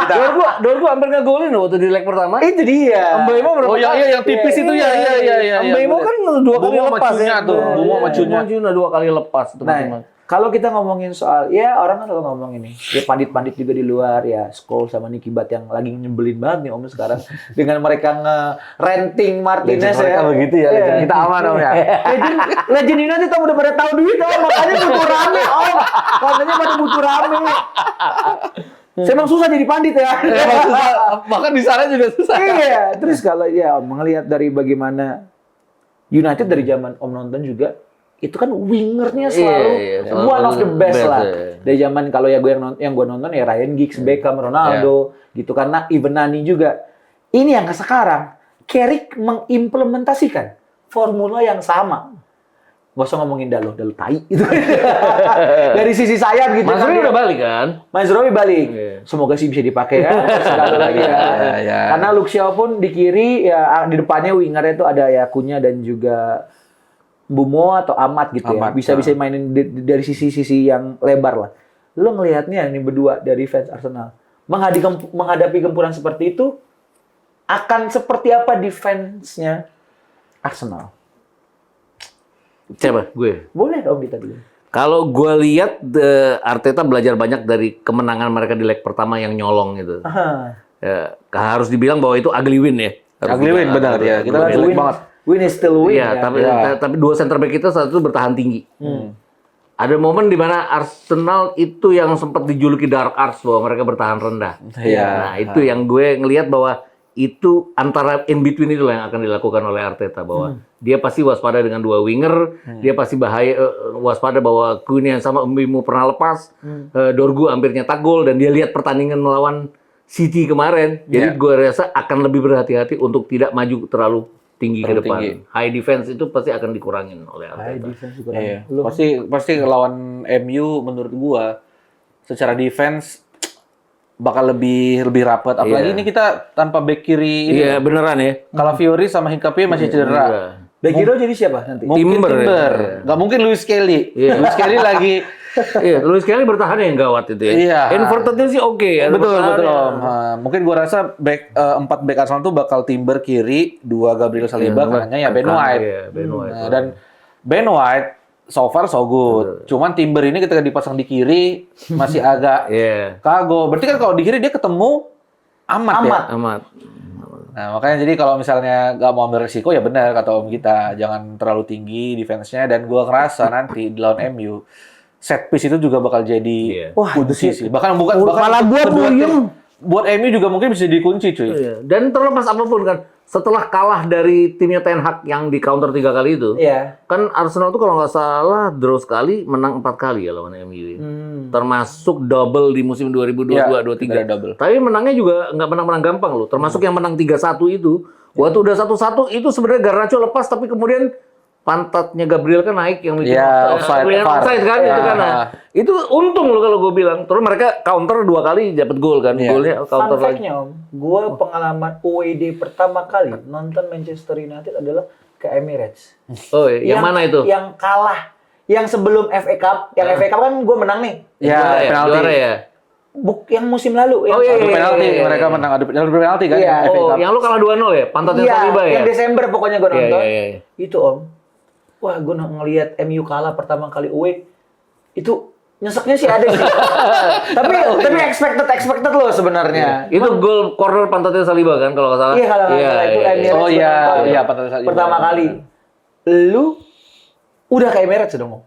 kita. Dorgu hampir ngegolin loh waktu di leg pertama. Itu dia. Mbeumo berapa? Oh iya yang tipis itu ya. Mbeumo kan 2 kali Mbeumo sama lepas Cunha tuh. Mbeumo sama Cunha. Cunha 2 kali lepas teman-teman. Nah, kalau kita ngomongin soal, ya orang kan selalu ngomong ini, ya pandit-pandit juga di luar, ya Scholes sama Nicky Butt yang lagi nyebelin banget nih Om sekarang dengan mereka nge-renting Martinez Mereka ya. begitu ya. Iya. Kita aman Om ya. Legend United udah pada tahu duit Om, makanya butuh rame Om. Katanya pada butuh rame. Saya emang susah jadi pandit ya. Emang susah. Bahkan di sana juga susah. Iya, terus kalau ya Om melihat dari bagaimana United dari zaman Om nonton juga, itu kan wingernya selalu one of the best lah. Dari zaman kalau ya gue yang gue nonton ya Ryan Giggs, Beckham, Ronaldo, gitu karena even Nani juga. Ini yang sekarang Carrick mengimplementasikan formula yang sama. Gak usah ngomongin Dalo tai itu. Dari sisi sayap gitu. Mas Roy udah balik kan? Mas Roy balik. Semoga sih bisa dipakai ya. Segala lagi ya. Karena Luke Shaw pun di kiri ya di depannya wingernya itu ada ya Cunha dan juga Mbeumo atau Amad gitu ya. Bisa mainin dari sisi-sisi yang lebar lah. Lo ngelihatnya ini berdua dari fans Arsenal menghadapi gempuran seperti itu akan seperti apa defense-nya Arsenal? Siapa? Gue. Boleh dong kita dulu. Kalau gue lihat Arteta belajar banyak dari kemenangan mereka di leg pertama yang nyolong gitu. Ya, harus dibilang bahwa itu ugly win ya. Ugly win benar ya. Kita jelek banget. Win is still win. Iya, tapi 2 center back kita satu bertahan tinggi. Ada momen di mana Arsenal itu yang sempat dijuluki dark arts bahwa mereka bertahan rendah. Nah, itu yang gue ngelihat bahwa itu antara in between itulah yang akan dilakukan oleh Arteta bahwa dia pasti waspada dengan 2 winger, dia pasti waspada bahwa Cunha sama Mbeumo pernah lepas, Dorgu hampir nyetak gol dan dia lihat pertandingan melawan City kemarin. Jadi gue rasa akan lebih berhati-hati untuk tidak maju terlalu tinggi ke Terlalu depan. tinggi. High defense itu pasti akan dikurangin oleh High Arteta. defense juga. Iya. Lu Pasti lawan MU menurut gua secara defense bakal lebih rapat. Apalagi Iya. ini kita tanpa back kiri ini. Iya, beneran ya. Calafiori sama Hincapié masih cedera. Iya. back hero jadi siapa nanti? Mungkin Timber, Timber. ya. Nggak mungkin Luis Kelly. Iya. Luis Kelly lagi Iya, Luis Kelly bertahan yang gawat itu ya. Iya. Invertednya sih oke ya. betul bertahan ya. Om. Nah, mungkin gua rasa empat back Arsenal tuh bakal Timber kiri, 2 Gabriel Saliba, kanannya ya Ben White. Iya, Ben White. Nah, dan Ben White so far so good. Cuman Timber ini ketika dipasang di kiri masih agak Iya. kagok. Berarti kan kalau di kiri dia ketemu amat. Ya. Amat. Nah, makanya jadi kalau misalnya nggak mau ambil resiko ya benar kata Om kita, jangan terlalu tinggi defense-nya, dan gua ngerasa nanti di lawan MU set piece itu juga bakal jadi Iya. kunci sih. Bahkan bahkan Malah gua kedua tim- puyeng. buat MU juga mungkin bisa dikunci cuy. Iya. Dan terlepas apapun kan, setelah kalah dari timnya Ten Hag yang di counter 3 kali itu, Iya. kan Arsenal tuh kalau nggak salah draw sekali, menang 4 kali ya lawan MU. Ya. Termasuk double di musim 2022-23. Iya, double. Tapi menangnya juga nggak menang-menang gampang loh. Termasuk yang menang 3-1 itu. Waktu udah 1-1 itu sebenarnya Garnacho lepas, tapi kemudian pantatnya Gabriel kan naik yang bikin Iya, offside, yang VAR. offside kan itu Iya. kan. Nah, itu untung loh kalau gue bilang. Terus mereka counter 2 kali dapat gol kan. Iya. Golnya Fun counter lagi. fact-nya Om, gue pengalaman UED pertama kali nonton Manchester United adalah ke Emirates. Oh, iya. Yang mana itu? Yang kalah. Yang sebelum FA Cup. Yang FA Cup kan gue menang nih. Ya, penalti. Juara ya. Yang musim lalu. Oh, iya, Adu iya, penalti, iya, iya. mereka menang adu penalti kan. Iya. FA Oh, Cup. yang lu kalah 2-0 ya? Pantatnya Iya, Saliba ya? yang Desember pokoknya gue Iya, nonton. iya, iya. Itu Om. Wah, gue ngelihat MU kalah pertama kali away. Itu nyeseknya sih ada sih. tapi expected loh sebenarnya. Itu gol corner pantatnya Saliba kan kalau nggak salah? Iya, kalau nggak salah itu Emirates. Oh iya, menonton. iya, pantatnya Saliba. Pertama kali. Lu udah ke Emirates dong, Om?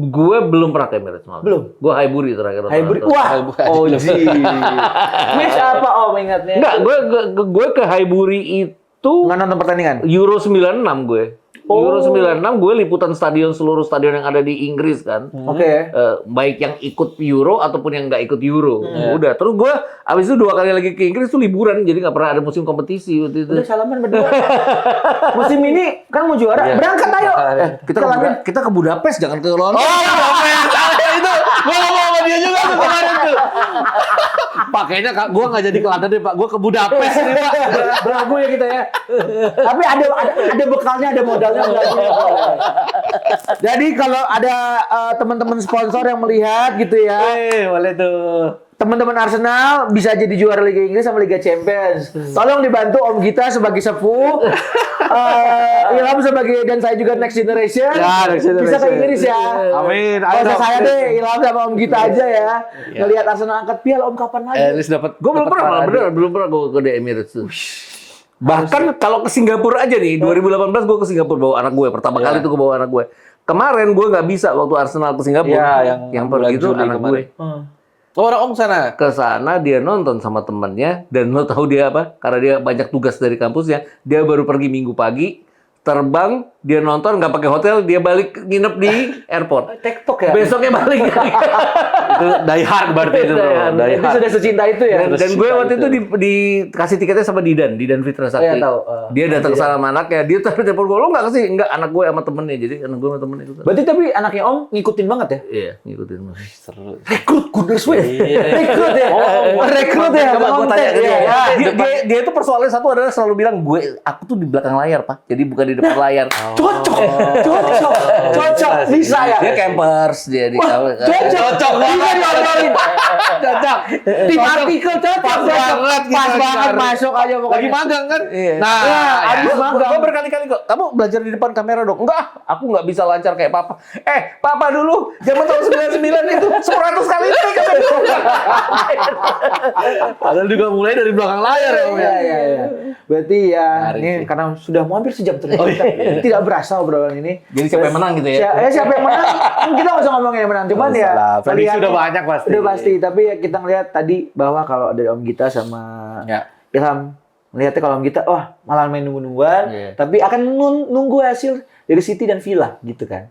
Gue belum pernah ke Emirates malah. Belum? Gue Highbury terakhir. Highbury. nonton. Wah, Highbury. Oji. Match apa Om ingatnya? Enggak, gue ke Highbury itu Nggak nonton pertandingan. Euro 96 gue. Oh. Euro 96 gue liputan seluruh stadion yang ada di Inggris kan. Oke. Baik yang ikut Euro ataupun yang nggak ikut Euro. Udah, terus gue abis itu 2 kali lagi ke Inggris tuh liburan, jadi nggak pernah ada musim kompetisi waktu itu. Udah salaman berdua. Musim ini kan mau juara. Iya. Berangkat ayo. Kita ke Budapest, jangan ke London. Itu gua ngomong sama dia juga tuh kemarin tuh. Pak, kayaknya gua nggak jadi ke London deh, Pak. Gua ke Budapest nih, Pak. Belagu ya kita ya. Tapi ada bekalnya, ada modalnya. Jadi kalau ada teman-teman sponsor yang melihat gitu ya, Boleh tuh. teman-teman Arsenal bisa jadi juara Liga Inggris sama Liga Champions. Tolong dibantu Om Gita sebagai sepuh, Ilham sebagai, dan saya juga next generation. Ya, next generation. Bisa ke Inggris ya. Amin. Kalau dong. saya deh, Ilham sama Om Gita aja ya. Ngelihat Arsenal angkat piala, Om kapan lagi? At least dapat. Gue belum pernah, malah beneran belum pernah gue ke Emirates tuh. Bahkan kalau ke Singapura aja nih, 2018 gue ke Singapura bawa anak gue. Pertama kali tuh gue bawa anak gue. Kemarin gue nggak bisa waktu Arsenal ke Singapura. Iya, yang bulan pergi itu Juli anak kemarin. gue. Oh, orang Om sana. Ke sana dia nonton sama temennya, dan lo tahu dia apa? Karena dia banyak tugas dari kampusnya, dia baru pergi Minggu pagi, terbang, dia nonton nggak pakai hotel, dia balik nginep di airport. TikTok ya. Besoknya balik. Itu die hard berarti itu, bro. Die hard. Die Itu hard. sudah secinta itu ya. Dan gue waktu itu dikasih tiketnya sama Didan Fitra Sakti. Oh, iya, tahu. Dia datang ke sana sama anaknya, dia telepon gue, lo nggak kasih? Enggak, anak gue sama temennya, jadi anak gue sama temennya itu. Berarti tapi anaknya Om ngikutin banget ya? Iya, ngikutin. Seru. Rekrut Gunderswijk. Iya. Rekrut ya. Rekrut ya. Coba gua tanya ke dia. Ya. Dia itu persoalannya satu adalah selalu bilang, aku tuh di belakang layar, Pak. Jadi bukan di depan layar. Cocok. Bisa ya. Dia campers, dia di Cocok. Bisa diobrolin. Cocok. Tim artikel cocok. Pas banget kita Pas banget sekarang. masuk aja pokoknya. Lagi magang kan? Iya. Nah, abis magang. Gue berkali-kali kok, kamu belajar di depan kamera dong. Enggak, aku nggak bisa lancar kayak papa. Papa dulu, zaman tahun 99 itu 100 kali take. padahal juga mulai dari belakang layar ya, Om ya. Iya. Berarti ya, Menarik ini sih. karena sudah mau hampir sejam ternyata. Tidak berasa obrolan ini. Jadi siapa yang menang gitu ya? Siapa yang menang? Kita nggak usah ngomongin yang menang. Cuman Nggak ya, usah lah. Prediksi melihatnya- udah banyak pasti. Udah pasti. Tapi ya kita ngelihat tadi bahwa kalau dari Om Gita sama Ya. Ilham, melihatnya kalau Om Gita, wah malah main nunggu-nungguan. Iya. Tapi akan nunggu hasil dari City dan Villa gitu kan.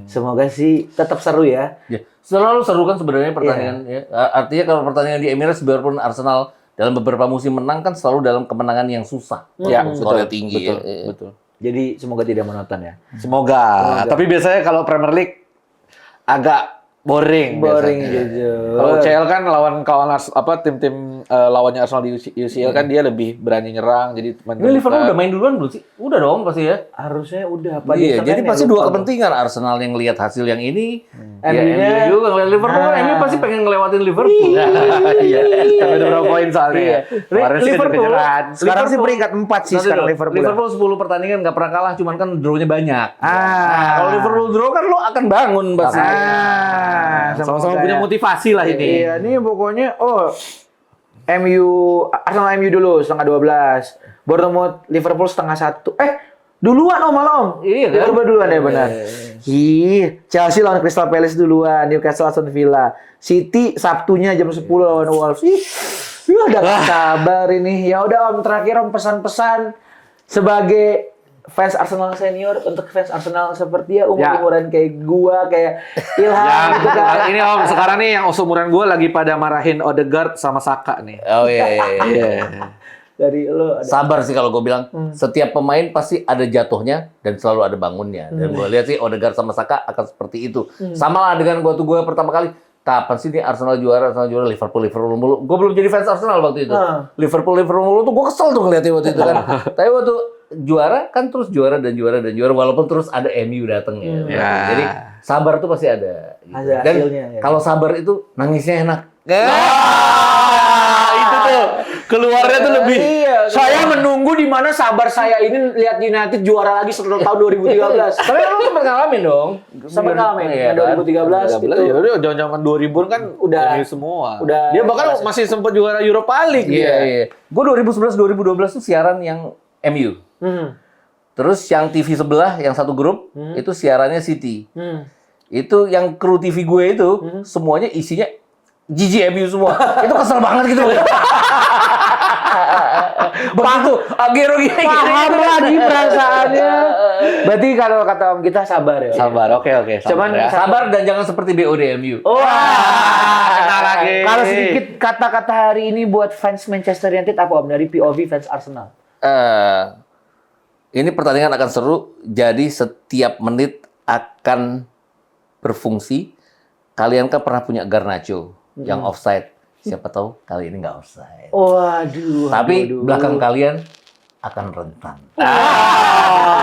Semoga sih tetap seru ya. Ya, selalu seru kan sebenarnya pertandingan. Ya. Artinya kalau pertandingan di Emirates, biarpun Arsenal dalam beberapa musim menang kan selalu dalam kemenangan yang susah. Ya, Skornya betul, tinggi. betul, ya. betul. Jadi semoga tidak monoton ya. Semoga. Tapi biasanya kalau Premier League agak boring. Boring biasanya. gitu. Kalau CL kan lawan tim-tim lawannya Arsenal di UCL kan dia lebih berani nyerang, jadi Ini Liverpool udah main duluan belum sih? Udah dong pasti ya. Harusnya udah apa Iya, jadi pasti dua kepentingan. kepentingan. Arsenal yang lihat hasil yang ini, ya MU-nya. MU juga ngeliat Liverpool. Nah. MU pasti pengen ngelewatin Liverpool. Iya. Kan ada berapa poin soalnya. Iya. Kemarin sih ada kejeran. Sekarang sih peringkat 4 sih Nanti sekarang dong, Liverpool. Liverpool 10 pertandingan nggak pernah kalah, cuman kan draw-nya banyak. Nah, kalau Liverpool draw kan lo akan bangun pasti. Sama-sama semoga punya ya. motivasi lah ini. Iya, ini pokoknya Arsenal MU dulu setengah 12. Bournemouth Liverpool setengah 1. Duluan malah Om. Iya kan? Liverpool duluan ya benar. Chelsea lawan Crystal Palace duluan, Newcastle Aston Villa. City Sabtunya jam 10 lawan Wolves. Udah gak sabar ini. Ya udah Om, terakhir Om pesan-pesan sebagai fans Arsenal senior untuk fans Arsenal seperti ya umur-umuran kayak gua, kayak Ilham gitu kan. Ini Om, sekarang nih yang seumuran gue lagi pada marahin Odegaard sama Saka nih. Oh iya. Dari lo ada. Sabar sih kalau gue bilang. Setiap pemain pasti ada jatuhnya dan selalu ada bangunnya. Dan gue lihat sih Odegaard sama Saka akan seperti itu. Sama lah dengan gue pertama kali. Kapan sih nih Arsenal juara, Liverpool mulu. Gue belum jadi fans Arsenal waktu itu. Liverpool mulu tuh gue kesel tuh ngeliatnya waktu itu kan. Tapi waktu juara kan terus juara dan juara walaupun terus ada MU datang ya. Jadi sabar tuh pasti ada. Gitu. Ada Dan hasilnya, ya. kalau sabar itu nangisnya enak. Itu tuh keluarnya tuh lebih. Saya menunggu di mana sabar saya ini lihat United juara lagi setelah tahun 2013. Tapi lu sempat ngalamin dong. Sampai ngalamin Iya, ya, 2013 Ya itu. udah zaman 2000 kan Udah. ini semua. Udah. Dia bahkan masih sempat juara Europa League Iya. Gue 2011-2012 tuh siaran yang MU. Terus yang TV sebelah, yang satu grup, itu siarannya City. Itu yang kru TV gue itu, semuanya isinya jijik MU semua. Itu kesel banget gitu. Begitu, Agero gini. Paham lagi perasaannya. Berarti kalau kata Om kita sabar ya. Sabar, oke. Cuman ya. Sabar dan jangan seperti BOD MU. Kena lagi. Kalau sedikit kata-kata hari ini buat fans Manchester United apa Om dari POV fans Arsenal? Ini pertandingan akan seru, jadi setiap menit akan berfungsi. Kalian kan pernah punya Garnacho yang offside. Siapa tahu kali ini nggak offside. Waduh. Tapi belakang kalian akan rentan.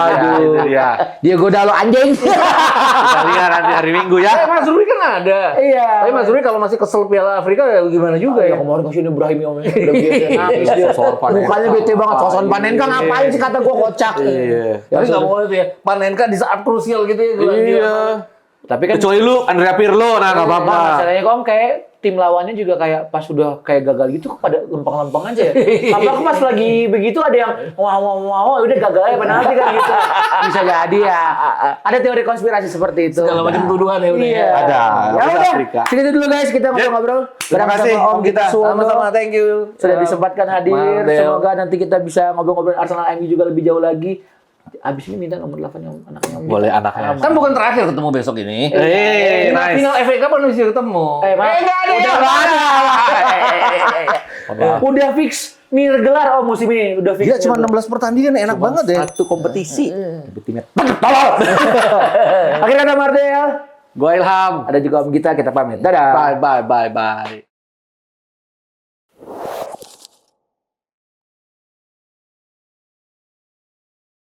Aduh. Ya. Diego Dalo anjing. Kita lihat nanti hari Minggu ya. Mas Ruri kan ada. Iya. Tapi Mas Ruri kalau masih kesel Piala Afrika ya gimana juga ya. Kemarin kasih Ibrahim Om. Udah biasa nangis dia. Mukanya bete banget. Soson Panenka ngapain sih kata gua kocak. Iya. Tapi nggak mau itu ya. Panenka di saat krusial gitu ya. Iya. Tapi kan Kecuali lu Andrea Pirlo, nah nggak apa-apa. masalahnya kok Om kayak tim lawannya juga kayak pas udah kayak gagal gitu pada lempeng-lempeng aja ya. Tapi aku pas lagi begitu ada yang wah udah gagal ya penalti kan gitu. Bisa jadi ya. Ada teori konspirasi seperti itu. Segala macam tuduhan ya udah. Iya. Ada. Ya udah. Afrika. Segitu dulu guys kita ngobrol-ngobrol. Terima kasih, Bersama Om Om kita. Suwondo. Sama-sama, thank you. Sudah disempatkan hadir. Mandel. Semoga nanti kita bisa ngobrol-ngobrol Arsenal MU juga lebih jauh lagi. Abis ini minta nomor 8 yang anaknya Om. Boleh anaknya. Kan bukan terakhir ketemu besok ini. Nice. Final FA Cup kan bisa ketemu. Nggak ada. Udah ada. Udah fix nih gelar musim ini udah fix. Dia cuma 16 pertandingan enak banget deh. Satu kompetisi. timnya. Akhirnya kata Mardel. Gua Ilham. Ada juga Om Gita, kita pamit. Dadah. Bye.